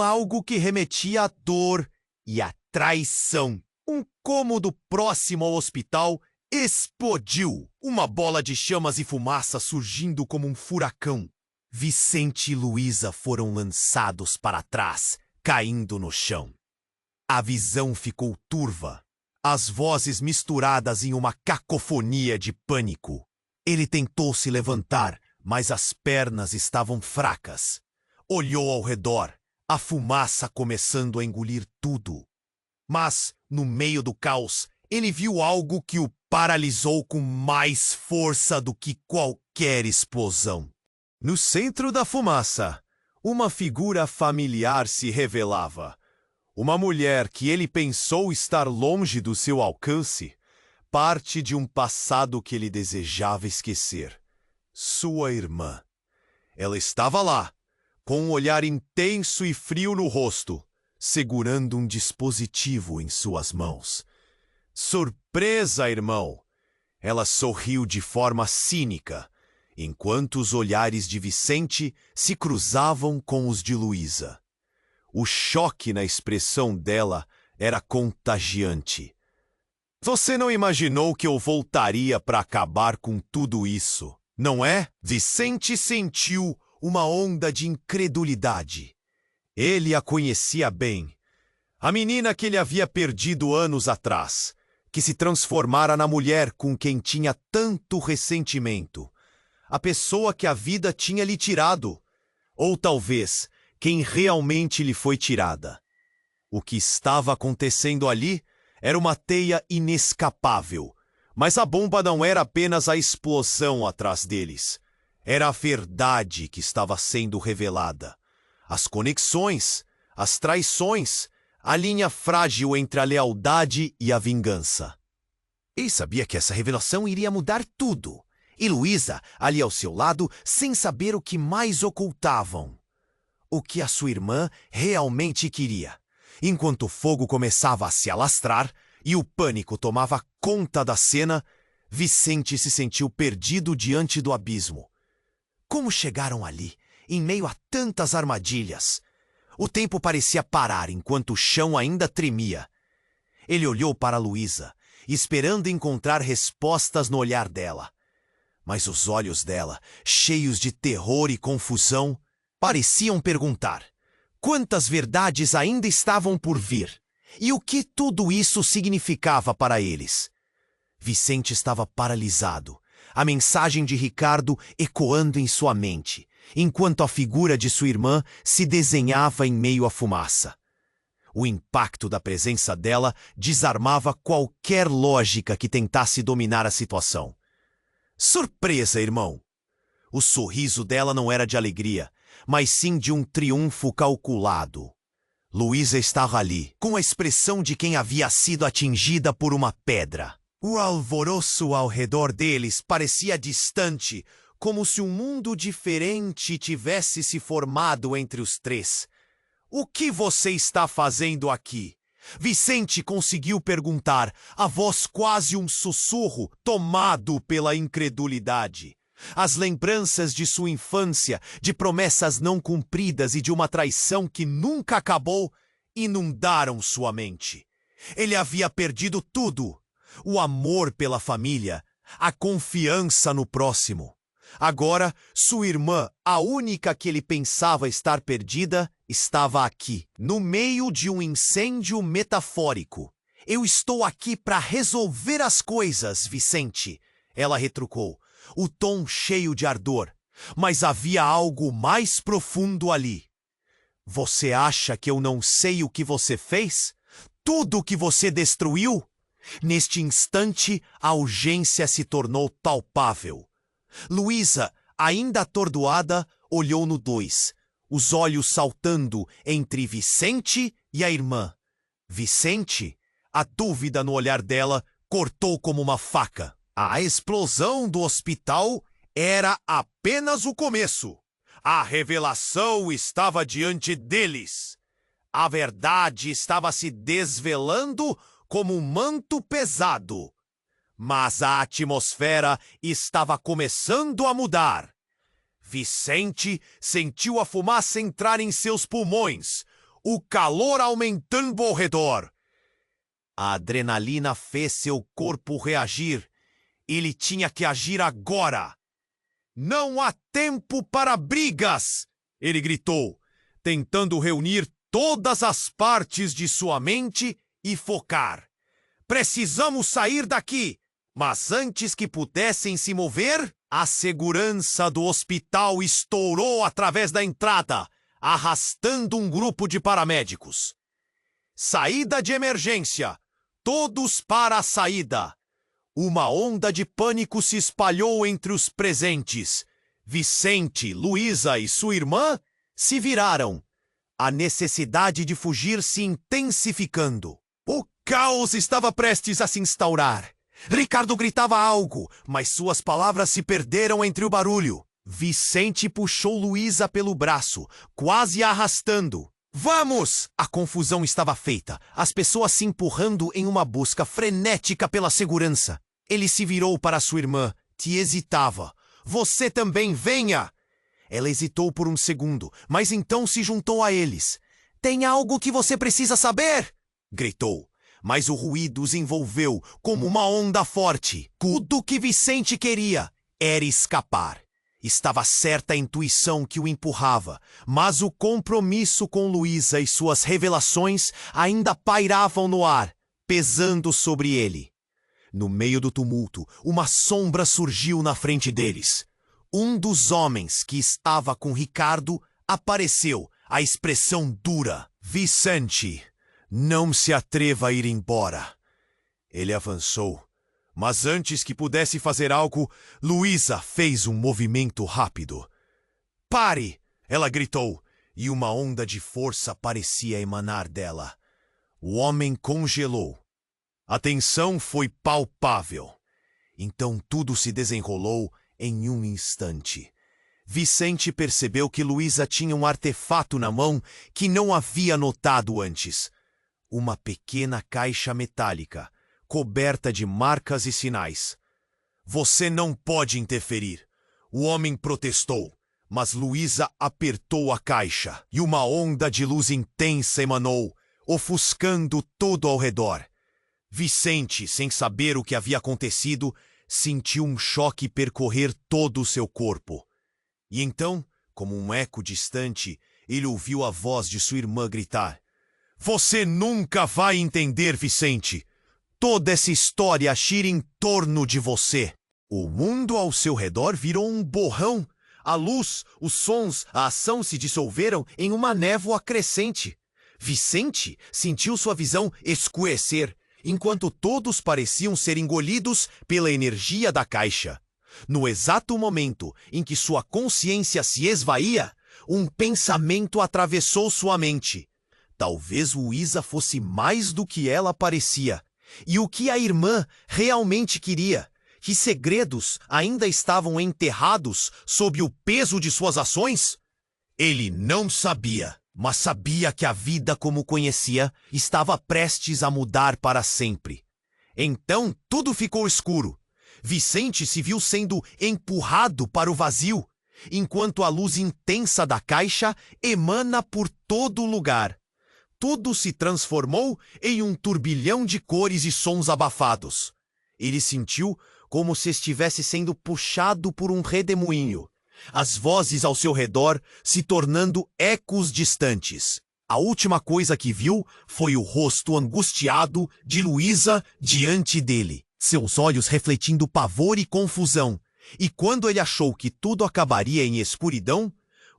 Speaker 1: Algo que remetia à dor e à traição. Um cômodo próximo ao hospital explodiu. Uma bola de chamas e fumaça surgindo como um furacão. Vicente e Luísa foram lançados para trás, caindo no chão. A visão ficou turva, as vozes misturadas em uma cacofonia de pânico. Ele tentou se levantar, mas as pernas estavam fracas. Olhou ao redor, a fumaça começando a engolir tudo. Mas, no meio do caos, ele viu algo que o paralisou com mais força do que qualquer explosão. No centro da fumaça, uma figura familiar se revelava. Uma mulher que ele pensou estar longe do seu alcance, parte de um passado que ele desejava esquecer. Sua irmã. Ela estava lá, com um olhar intenso e frio no rosto, segurando um dispositivo em suas mãos. Surpresa, irmão! Ela sorriu de forma cínica, enquanto os olhares de Vicente se cruzavam com os de Luísa. O choque na expressão dela era contagiante. Você não imaginou que eu voltaria para acabar com tudo isso, não é? Vicente sentiu uma onda de incredulidade. Ele a conhecia bem. A menina que ele havia perdido anos atrás, que se transformara na mulher com quem tinha tanto ressentimento. A pessoa que a vida tinha lhe tirado. Ou talvez quem realmente lhe foi tirada. O que estava acontecendo ali era uma teia inescapável, mas a bomba não era apenas a explosão atrás deles. Era a verdade que estava sendo revelada. As conexões, as traições, a linha frágil entre a lealdade e a vingança. Ele sabia que essa revelação iria mudar tudo. E Luísa, ali ao seu lado, sem saber o que mais ocultavam. O que a sua irmã realmente queria. Enquanto o fogo começava a se alastrar e o pânico tomava conta da cena, Vicente se sentiu perdido diante do abismo. Como chegaram ali, em meio a tantas armadilhas? O tempo parecia parar enquanto o chão ainda tremia. Ele olhou para Luísa, esperando encontrar respostas no olhar dela. Mas os olhos dela, cheios de terror e confusão, pareciam perguntar: quantas verdades ainda estavam por vir? E o que tudo isso significava para eles? Vicente estava paralisado, a mensagem de Ricardo ecoando em sua mente, enquanto a figura de sua irmã se desenhava em meio à fumaça. O impacto da presença dela desarmava qualquer lógica que tentasse dominar a situação. Surpresa, irmão! O sorriso dela não era de alegria, mas sim de um triunfo calculado. Luísa estava ali, com a expressão de quem havia sido atingida por uma pedra. O alvoroço ao redor deles parecia distante, como se um mundo diferente tivesse se formado entre os três. O que você está fazendo aqui? Vicente conseguiu perguntar, a voz quase um sussurro, tomado pela incredulidade. As lembranças de sua infância, de promessas não cumpridas e de uma traição que nunca acabou, inundaram sua mente. Ele havia perdido tudo: o amor pela família, a confiança no próximo. Agora, sua irmã, a única que ele pensava estar perdida, estava aqui, no meio de um incêndio metafórico. Eu estou aqui para resolver as coisas, Vicente, ela retrucou, o tom cheio de ardor. Mas havia algo mais profundo ali. Você acha que eu não sei o que você fez? Tudo o que você destruiu? Neste instante, a urgência se tornou palpável. Luísa, ainda atordoada, olhou no dois, os olhos saltando entre Vicente e a irmã. Vicente, a dúvida no olhar dela, cortou como uma faca. A explosão do hospital era apenas o começo. A revelação estava diante deles. A verdade estava se desvelando como um manto pesado. Mas a atmosfera estava começando a mudar. Vicente sentiu a fumaça entrar em seus pulmões, o calor aumentando ao redor. A adrenalina fez seu corpo reagir. Ele tinha que agir agora. Não há tempo para brigas! Ele gritou, tentando reunir todas as partes de sua mente e focar. Precisamos sair daqui! Mas antes que pudessem se mover, a segurança do hospital estourou através da entrada, arrastando um grupo de paramédicos. Saída de emergência! Todos para a saída! Uma onda de pânico se espalhou entre os presentes. Vicente, Luísa e sua irmã se viraram, a necessidade de fugir se intensificando. O caos estava prestes a se instaurar. Ricardo gritava algo, mas suas palavras se perderam entre o barulho. Vicente puxou Luísa pelo braço, quase a arrastando. Vamos! A confusão estava feita, as pessoas se empurrando em uma busca frenética pela segurança. Ele se virou para sua irmã, que hesitava. Você também venha! Ela hesitou por um segundo, mas então se juntou a eles. Tem algo que você precisa saber! Gritou. Mas o ruído os envolveu como uma onda forte. Tudo que Vicente queria era escapar. Estava certa a intuição que o empurrava, mas o compromisso com Luísa e suas revelações ainda pairavam no ar, pesando sobre ele. No meio do tumulto, uma sombra surgiu na frente deles. Um dos homens que estava com Ricardo apareceu, a expressão dura. Vicente, não se atreva a ir embora. Ele avançou, mas antes que pudesse fazer algo, Luísa fez um movimento rápido. Pare! Ela gritou, e uma onda de força parecia emanar dela. O homem congelou. A tensão foi palpável. Então tudo se desenrolou em um instante. Vicente percebeu que Luísa tinha um artefato na mão que não havia notado antes. Uma pequena caixa metálica, coberta de marcas e sinais. Você não pode interferir. O homem protestou, mas Luísa apertou a caixa e uma onda de luz intensa emanou, ofuscando tudo ao redor. Vicente, sem saber o que havia acontecido, sentiu um choque percorrer todo o seu corpo. E então, como um eco distante, ele ouviu a voz de sua irmã gritar. Você nunca vai entender, Vicente. Toda essa história gira em torno de você. O mundo ao seu redor virou um borrão. A luz, os sons, a ação se dissolveram em uma névoa crescente. Vicente sentiu sua visão escurecer, enquanto todos pareciam ser engolidos pela energia da caixa. No exato momento em que sua consciência se esvaía, um pensamento atravessou sua mente. Talvez Luísa fosse mais do que ela parecia. E o que a irmã realmente queria? Que segredos ainda estavam enterrados sob o peso de suas ações? Ele não sabia, mas sabia que a vida como conhecia estava prestes a mudar para sempre. Então tudo ficou escuro. Vicente se viu sendo empurrado para o vazio, enquanto a luz intensa da caixa emana por todo o lugar. Tudo se transformou em um turbilhão de cores e sons abafados. Ele sentiu como se estivesse sendo puxado por um redemoinho. As vozes ao seu redor se tornando ecos distantes. A última coisa que viu foi o rosto angustiado de Luísa diante dele, seus olhos refletindo pavor e confusão. E quando ele achou que tudo acabaria em escuridão,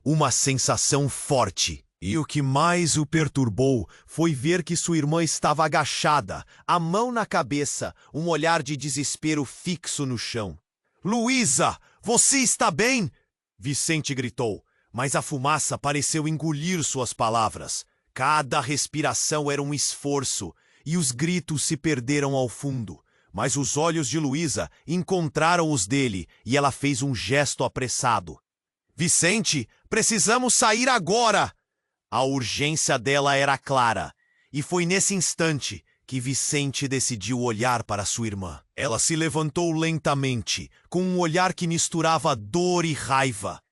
Speaker 1: uma sensação forte. E o que mais o perturbou foi ver que sua irmã estava agachada, a mão na cabeça, um olhar de desespero fixo no chão. "Luísa, você está bem?" Vicente gritou, mas a fumaça pareceu engolir suas palavras. Cada respiração era um esforço, e os gritos se perderam ao fundo. Mas os olhos de Luísa encontraram os dele, e ela fez um gesto apressado. "Vicente, precisamos sair agora!" A urgência dela era clara, e foi nesse instante que Vicente decidiu olhar para sua irmã. Ela se levantou lentamente, com um olhar que misturava dor e raiva.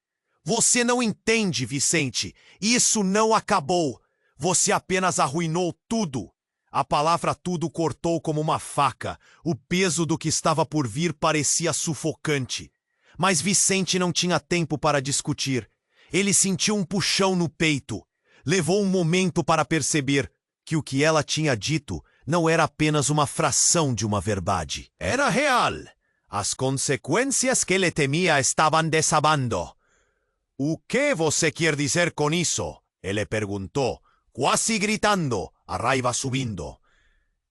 Speaker 1: "Você não entende, Vicente. Isso não acabou. Você apenas arruinou tudo." A palavra tudo cortou como uma faca. O peso do que estava por vir parecia sufocante. Mas Vicente não tinha tempo para discutir. Ele sentiu um puxão no peito. Levou um momento para perceber que o que ela tinha dito não era apenas uma fração de uma verdade. Era real. As consequências que ele temia estavam desabando. "O que você quer dizer com isso?" ele perguntou, quase gritando, a raiva subindo.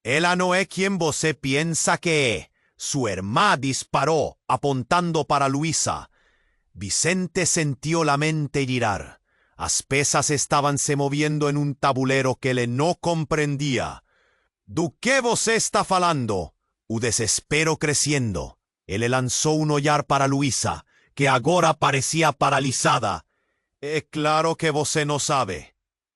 Speaker 1: "Ela não é quem você pensa que é." Su irmã disparó, apontando para Luísa. Vicente sintió la mente girar. As peças estavam se moviendo en un tabuleiro que ele não compreendia. "Do que você está falando?" O desespero crescendo. Ele lançou um olhar para Luísa, que agora parecia paralisada. "É claro que você não sabe.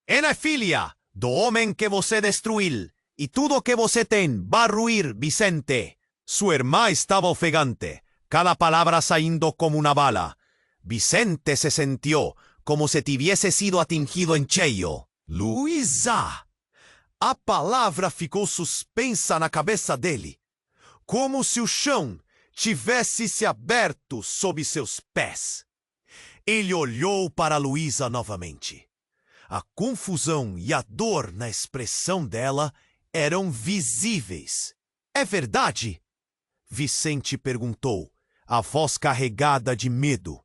Speaker 1: Ela é filha do homem que você destruiu, e tudo que você tem vai ruir, Vicente." Sua irmã estava ofegante, cada palavra saindo como una bala. Vicente se sintió como se tivesse sido atingido en cheio. "Luísa!" A palavra ficou suspensa na cabeça dele, como se o chão tivesse se aberto sob seus pés. Ele olhou para Luísa novamente. A confusão e a dor na expressão dela eram visíveis. "É verdade?" Vicente perguntou, a voz carregada de medo.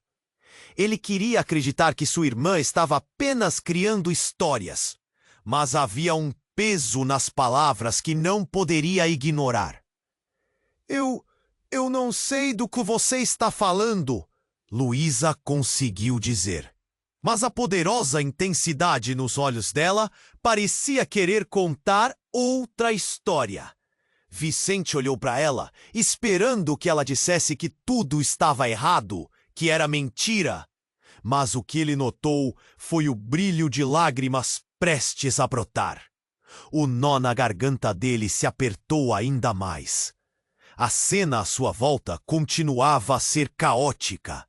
Speaker 1: Ele queria acreditar que sua irmã estava apenas criando histórias, mas havia um peso nas palavras que não poderia ignorar. Eu não sei do que você está falando," Luísa conseguiu dizer. Mas a poderosa intensidade nos olhos dela parecia querer contar outra história. Vicente olhou para ela, esperando que ela dissesse que tudo estava errado, que era mentira. Mas o que ele notou foi o brilho de lágrimas prestes a brotar. O nó na garganta dele se apertou ainda mais. A cena à sua volta continuava a ser caótica.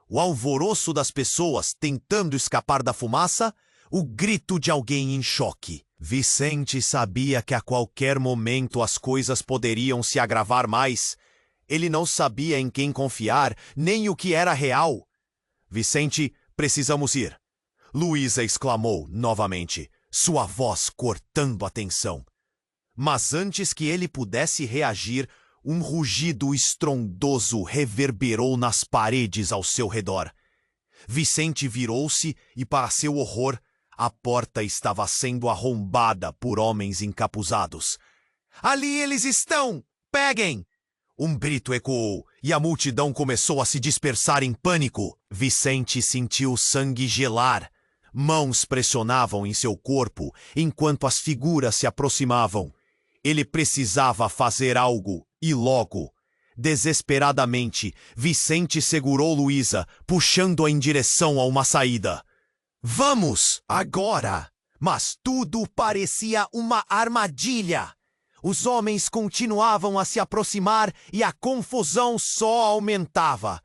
Speaker 1: O alvoroço das pessoas tentando escapar da fumaça, o grito de alguém em choque. Vicente sabia que a qualquer momento as coisas poderiam se agravar mais. Ele não sabia em quem confiar, nem o que era real. "Vicente, precisamos ir," Luísa exclamou novamente, sua voz cortando a tensão. Mas antes que ele pudesse reagir, um rugido estrondoso reverberou nas paredes ao seu redor. Vicente virou-se e, para seu horror, a porta estava sendo arrombada por homens encapuzados. "Ali eles estão! Peguem!" Um grito ecoou e a multidão começou a se dispersar em pânico. Vicente sentiu sangue gelar. Mãos pressionavam em seu corpo enquanto as figuras se aproximavam. Ele precisava fazer algo, e logo. Desesperadamente, Vicente segurou Luísa, puxando-a em direção a uma saída. "Vamos! Agora!" Mas tudo parecia uma armadilha. Os homens continuavam a se aproximar e a confusão só aumentava.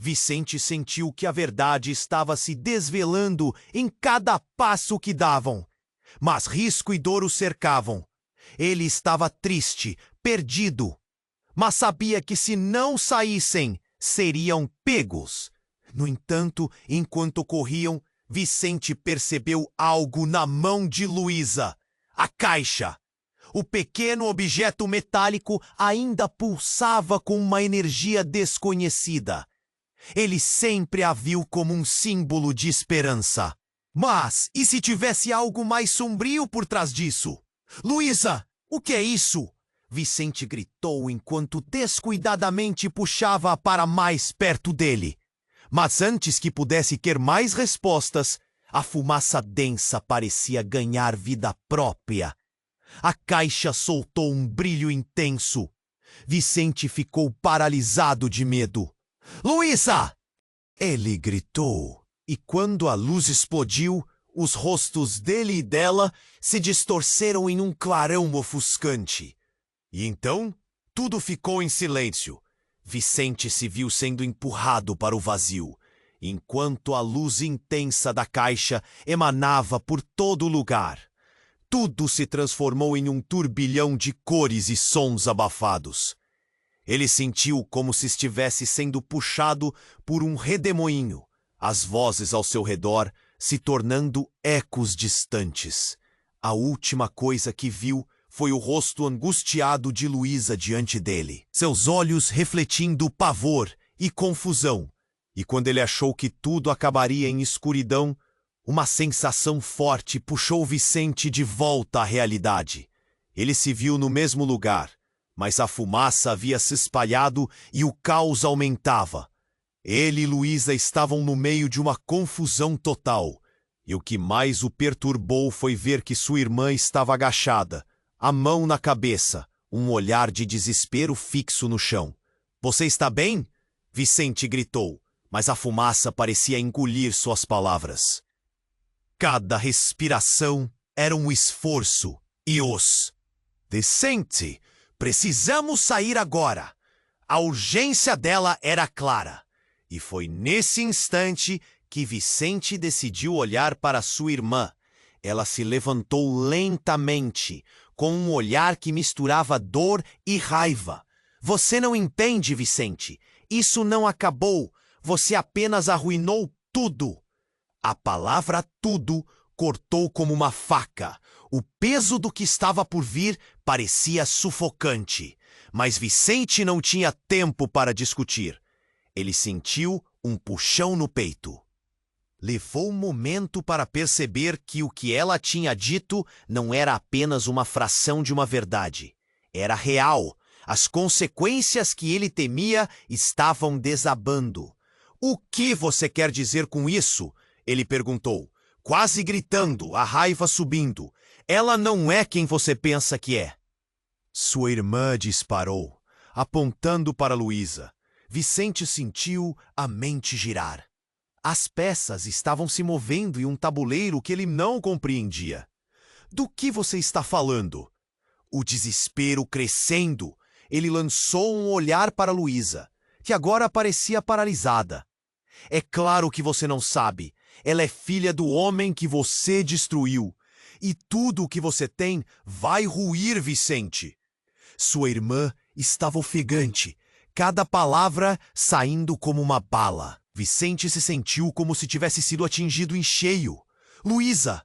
Speaker 1: Vicente sentiu que a verdade estava se desvelando em cada passo que davam. Mas risco e dor o cercavam. Ele estava triste, perdido. mas sabia que se não saíssem, seriam pegos. No entanto, enquanto corriam, Vicente percebeu algo na mão de Luísa. A caixa. O pequeno objeto metálico ainda pulsava com uma energia desconhecida. Ele sempre a viu como um símbolo de esperança. Mas, e se tivesse algo mais sombrio por trás disso? Luísa, o que é isso? Vicente gritou enquanto descuidadamente puxava-a para mais perto dele. Mas antes que pudesse ter mais respostas, a fumaça densa parecia ganhar vida própria. A caixa soltou um brilho intenso. Vicente ficou paralisado de medo. Luísa! Ele gritou, e quando a luz explodiu, os rostos dele e dela se distorceram em um clarão ofuscante. E então, tudo ficou em silêncio. Vicente se viu sendo empurrado para o vazio, enquanto a luz intensa da caixa emanava por todo lugar. Tudo se transformou em um turbilhão de cores e sons abafados. Ele sentiu como se estivesse sendo puxado por um redemoinho, as vozes ao seu redor se tornando ecos distantes. A última coisa que viu foi o rosto angustiado de Luísa diante dele, seus olhos refletindo pavor e confusão. E quando ele achou que tudo acabaria em escuridão, uma sensação forte puxou Vicente de volta à realidade. Ele se viu no mesmo lugar, mas a fumaça havia se espalhado e o caos aumentava. Ele e Luísa estavam no meio de uma confusão total, e o que mais o perturbou foi ver que sua irmã estava agachada, a mão na cabeça, um olhar de desespero fixo no chão. — Você está bem? Vicente gritou, mas a fumaça parecia engolir suas palavras. Cada respiração era um esforço, e Vicente, precisamos sair agora. A urgência dela era clara. E foi nesse instante que Vicente decidiu olhar para sua irmã. Ela se levantou lentamente, com um olhar que misturava dor e raiva. — Você não entende, Vicente. Isso não acabou. Você apenas arruinou tudo. A palavra tudo cortou como uma faca. O peso do que estava por vir parecia sufocante. Mas Vicente não tinha tempo para discutir. Ele sentiu um puxão no peito. Levou um momento para perceber que o que ela tinha dito não era apenas uma fração de uma verdade. Era real. As consequências que ele temia estavam desabando. — O que você quer dizer com isso? Ele perguntou, quase gritando, a raiva subindo. — Ela não é quem você pensa que é. Sua irmã disparou, apontando para Luísa. Vicente sentiu a mente girar. As peças estavam se movendo em um tabuleiro que ele não compreendia. — Do que você está falando? O desespero crescendo, ele lançou um olhar para Luísa, que agora parecia paralisada. — É claro que você não sabe. Ela é filha do homem que você destruiu. E tudo o que você tem vai ruir, Vicente. Sua irmã estava ofegante, cada palavra saindo como uma bala. Vicente se sentiu como se tivesse sido atingido em cheio. — Luísa!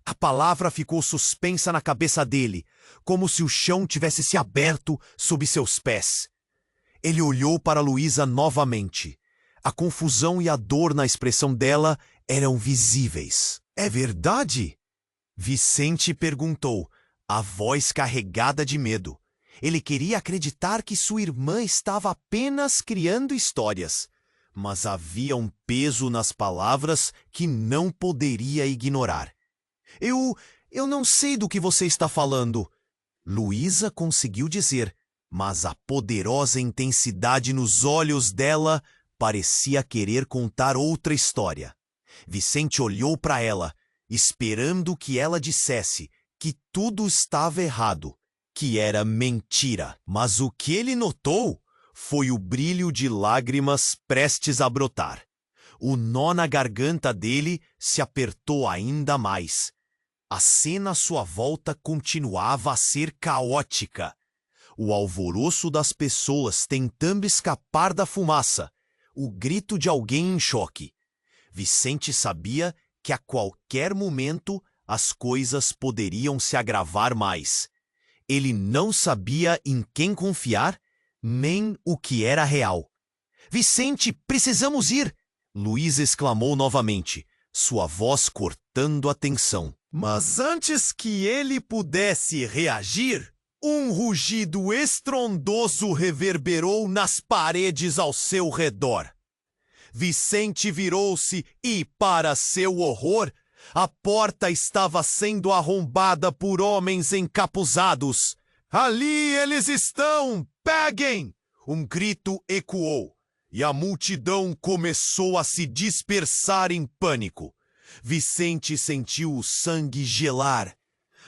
Speaker 1: A palavra ficou suspensa na cabeça dele, como se o chão tivesse se aberto sob seus pés. Ele olhou para Luísa novamente. A confusão e a dor na expressão dela eram visíveis. — É verdade? Vicente perguntou, a voz carregada de medo. Ele queria acreditar que sua irmã estava apenas criando histórias, mas havia um peso nas palavras que não poderia ignorar. — Eu não sei do que você está falando. Luísa conseguiu dizer, mas a poderosa intensidade nos olhos dela parecia querer contar outra história. Vicente olhou para ela, esperando que ela dissesse que tudo estava errado, que era mentira. Mas o que ele notou foi o brilho de lágrimas prestes a brotar. O nó na garganta dele se apertou ainda mais. A cena à sua volta continuava a ser caótica. o alvoroço das pessoas tentando escapar da fumaça, o grito de alguém em choque. Vicente sabia que a qualquer momento as coisas poderiam se agravar mais. Ele não sabia em quem confiar, nem o que era real. "Vicente, precisamos ir!" Luísa exclamou novamente, sua voz cortando a tensão. Mas antes que ele pudesse reagir, um rugido estrondoso reverberou nas paredes ao seu redor. Vicente virou-se e, para seu horror, a porta estava sendo arrombada por homens encapuzados. "Ali eles estão! Peguem!" Um grito ecoou, e a multidão começou a se dispersar em pânico. Vicente sentiu o sangue gelar.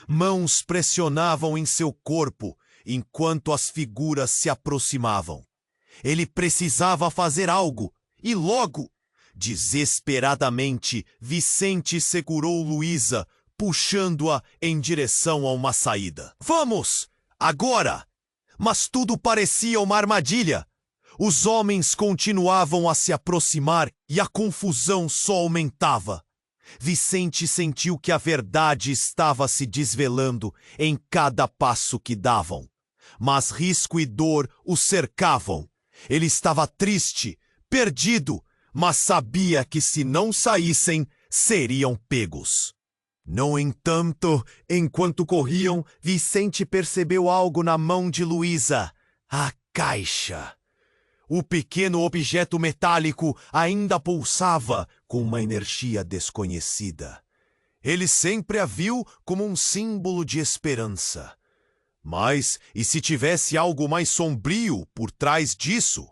Speaker 1: Mãos pressionavam em seu corpo, enquanto as figuras se aproximavam. Ele precisava fazer algo, e logo! Desesperadamente, Vicente segurou Luísa, puxando-a em direção a uma saída. "Vamos! Agora!" Mas tudo parecia uma armadilha. Os homens continuavam a se aproximar e a confusão só aumentava. Vicente sentiu que a verdade estava se desvelando em cada passo que davam. Mas risco e dor o cercavam. Ele estava triste, perdido, mas sabia que se não saíssem, seriam pegos. No entanto, enquanto corriam, Vicente percebeu algo na mão de Luísa: a caixa. O pequeno objeto metálico ainda pulsava com uma energia desconhecida. Ele sempre a viu como um símbolo de esperança. Mas e se tivesse algo mais sombrio por trás disso?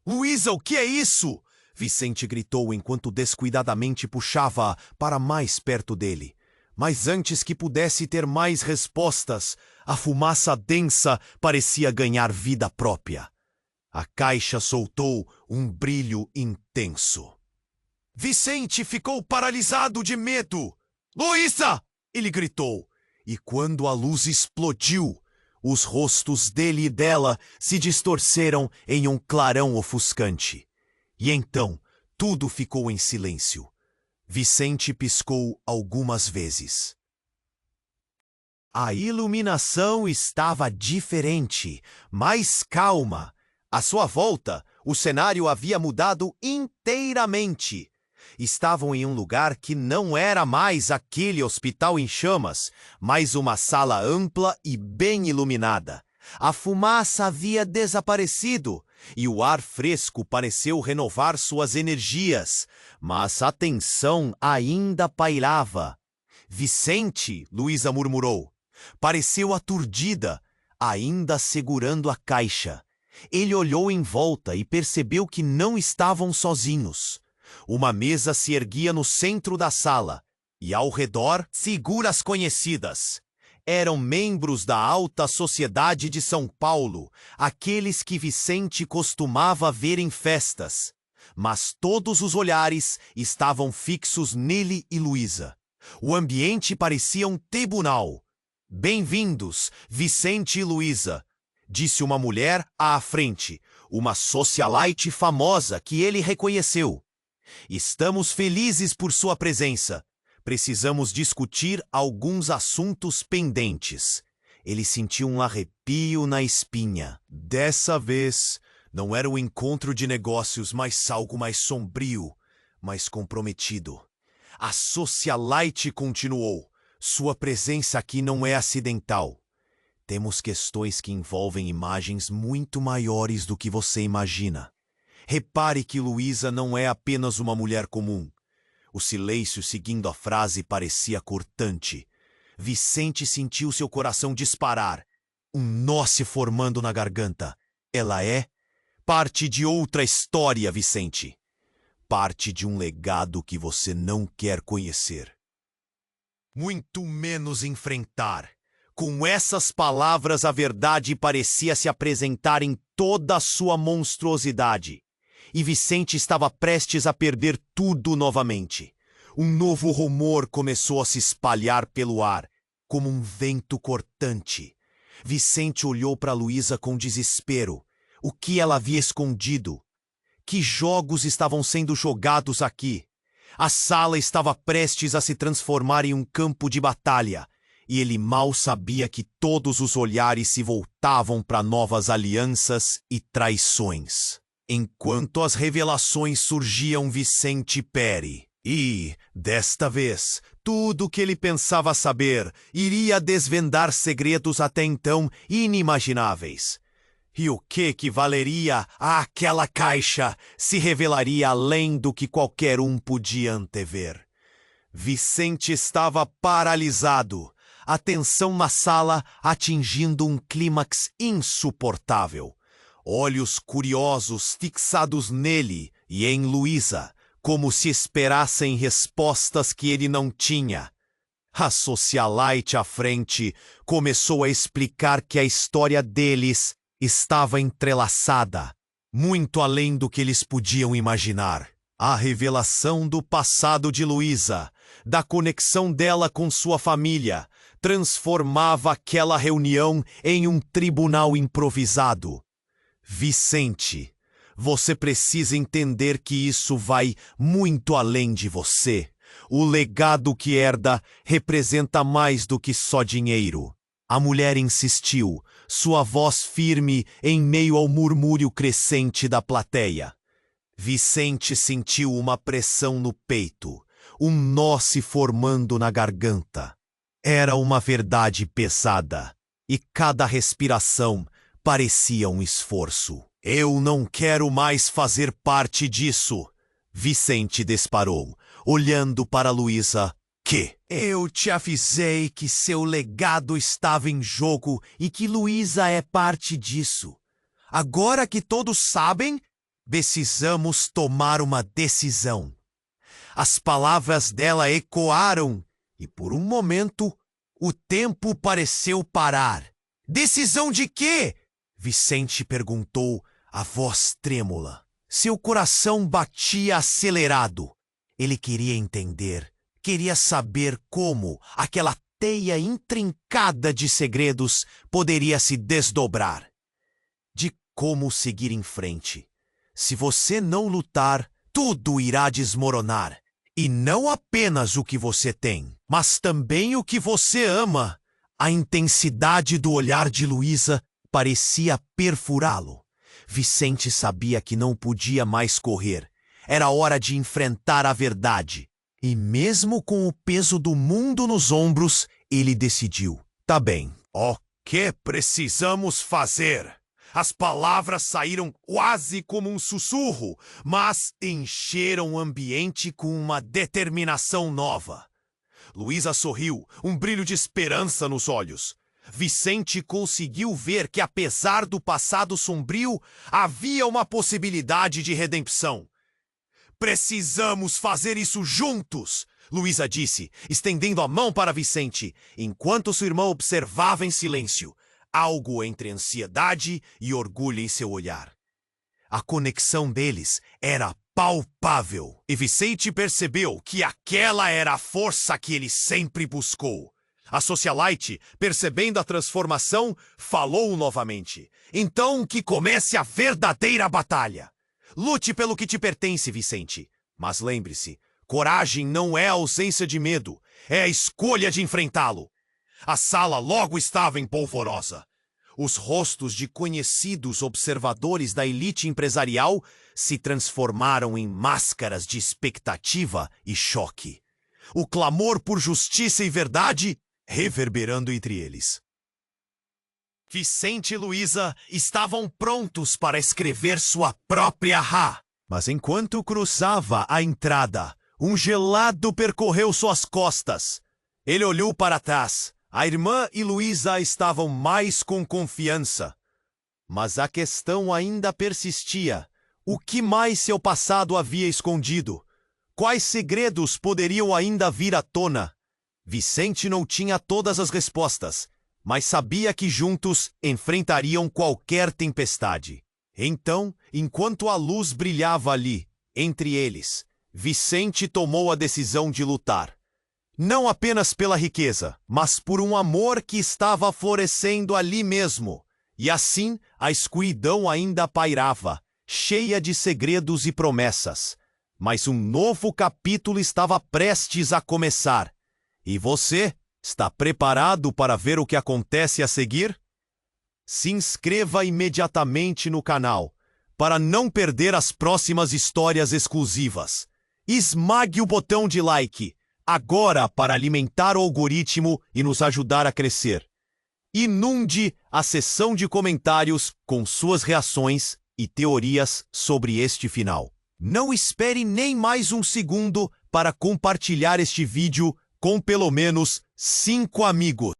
Speaker 1: "Luísa, o que é isso?" Vicente gritou enquanto descuidadamente puxava-a para mais perto dele. Mas antes que pudesse ter mais respostas, a fumaça densa parecia ganhar vida própria. A caixa soltou um brilho intenso. Vicente ficou paralisado de medo. "Luísa!" ele gritou. E quando a luz explodiu, os rostos dele e dela se distorceram em um clarão ofuscante. E então, tudo ficou em silêncio. Vicente piscou algumas vezes. A iluminação estava diferente, mais calma. À sua volta, o cenário havia mudado inteiramente. Estavam em um lugar que não era mais aquele hospital em chamas, mas uma sala ampla e bem iluminada. A fumaça havia desaparecido e o ar fresco pareceu renovar suas energias, mas a tensão ainda pairava. "Vicente!" Luísa murmurou. Pareceu aturdida, ainda segurando a caixa. Ele olhou em volta e percebeu que não estavam sozinhos. Uma mesa se erguia no centro da sala, e ao redor, figuras conhecidas. Eram membros da alta sociedade de São Paulo, aqueles que Vicente costumava ver em festas. Mas todos os olhares estavam fixos nele e Luísa. O ambiente parecia um tribunal. "Bem-vindos, Vicente e Luísa", disse uma mulher à frente, uma socialite famosa que ele reconheceu. "Estamos felizes por sua presença. Precisamos discutir alguns assuntos pendentes." Ele sentiu um arrepio na espinha. Dessa vez, não era um encontro de negócios, mas algo mais sombrio, mais comprometido. A socialite continuou. "Sua presença aqui não é acidental. Temos questões que envolvem imagens muito maiores do que você imagina. Repare que Luísa não é apenas uma mulher comum." O silêncio seguindo a frase parecia cortante. Vicente sentiu seu coração disparar. Um nó se formando na garganta. "Ela é parte de outra história, Vicente. Parte de um legado que você não quer conhecer. Muito menos enfrentar." Com essas palavras, a verdade parecia se apresentar em toda a sua monstruosidade. E Vicente estava prestes a perder tudo novamente. Um novo rumor começou a se espalhar pelo ar, como um vento cortante. Vicente olhou para Luísa com desespero. O que ela havia escondido? Que jogos estavam sendo jogados aqui? A sala estava prestes a se transformar em um campo de batalha, e ele mal sabia que todos os olhares se voltavam para novas alianças e traições. Enquanto as revelações surgiam, Vicente Peri. E, desta vez, tudo o que ele pensava saber iria desvendar segredos até então inimagináveis. E o que valeria àquela caixa se revelaria além do que qualquer um podia antever. Vicente estava paralisado, a tensão na sala atingindo um clímax insuportável. Olhos curiosos fixados nele e em Luísa, como se esperassem respostas que ele não tinha. A socialite à frente começou a explicar que a história deles estava entrelaçada, muito além do que eles podiam imaginar. A revelação do passado de Luísa, da conexão dela com sua família, transformava aquela reunião em um tribunal improvisado. Vicente, você precisa entender que isso vai muito além de você. O legado que herda representa mais do que só dinheiro. A mulher insistiu, sua voz firme em meio ao murmúrio crescente da plateia. Vicente sentiu uma pressão no peito, um nó se formando na garganta. Era uma verdade pesada, e cada respiração parecia um esforço. Eu não quero mais fazer parte disso, Vicente disparou, olhando para Luísa. Que? Eu te avisei que seu legado estava em jogo e que Luísa é parte disso. Agora que todos sabem, precisamos tomar uma decisão. As palavras dela ecoaram e por um momento o tempo pareceu parar. Decisão de quê? Vicente perguntou, a voz trêmula. Seu coração batia acelerado. Ele queria entender. Queria saber como aquela teia intrincada de segredos poderia se desdobrar. De como seguir em frente. Se você não lutar, tudo irá desmoronar. E não apenas o que você tem, mas também o que você ama. A intensidade do olhar de Luísa parecia perfurá-lo. Vicente sabia que não podia mais correr. Era hora de enfrentar a verdade. E mesmo com o peso do mundo nos ombros, ele decidiu. Tá bem. O que precisamos fazer? As palavras saíram quase como um sussurro, mas encheram o ambiente com uma determinação nova. Luísa sorriu, um brilho de esperança nos olhos. Vicente conseguiu ver que, apesar do passado sombrio, havia uma possibilidade de redenção. Precisamos fazer isso juntos, Luísa disse, estendendo a mão para Vicente, enquanto sua irmã observava em silêncio, algo entre ansiedade e orgulho em seu olhar. A conexão deles era palpável, e Vicente percebeu que aquela era a força que ele sempre buscou. A socialite, percebendo a transformação, falou novamente. Então que comece a verdadeira batalha. Lute pelo que te pertence, Vicente. Mas lembre-se, coragem não é a ausência de medo, é a escolha de enfrentá-lo. A sala logo estava em polvorosa. Os rostos de conhecidos observadores da elite empresarial se transformaram em máscaras de expectativa e choque. O clamor por justiça e verdade reverberando entre eles. Vicente e Luísa estavam prontos para escrever sua própria Ra. Mas enquanto cruzava a entrada, um gelado percorreu suas costas. Ele olhou para trás. A irmã e Luísa estavam mais com confiança. Mas a questão ainda persistia. O que mais seu passado havia escondido? Quais segredos poderiam ainda vir à tona? Vicente não tinha todas as respostas, mas sabia que juntos enfrentariam qualquer tempestade. Então, enquanto a luz brilhava ali, entre eles, Vicente tomou a decisão de lutar. Não apenas pela riqueza, mas por um amor que estava florescendo ali mesmo. E assim, a escuridão ainda pairava, cheia de segredos e promessas. Mas um novo capítulo estava prestes a começar. E você, está preparado para ver o que acontece a seguir? Se inscreva imediatamente no canal, para não perder as próximas histórias exclusivas. Esmague o botão de like, agora, para alimentar o algoritmo e nos ajudar a crescer. Inunde a seção de comentários com suas reações e teorias sobre este final. Não espere nem mais um segundo para compartilhar este vídeo com pelo menos 5 amigos.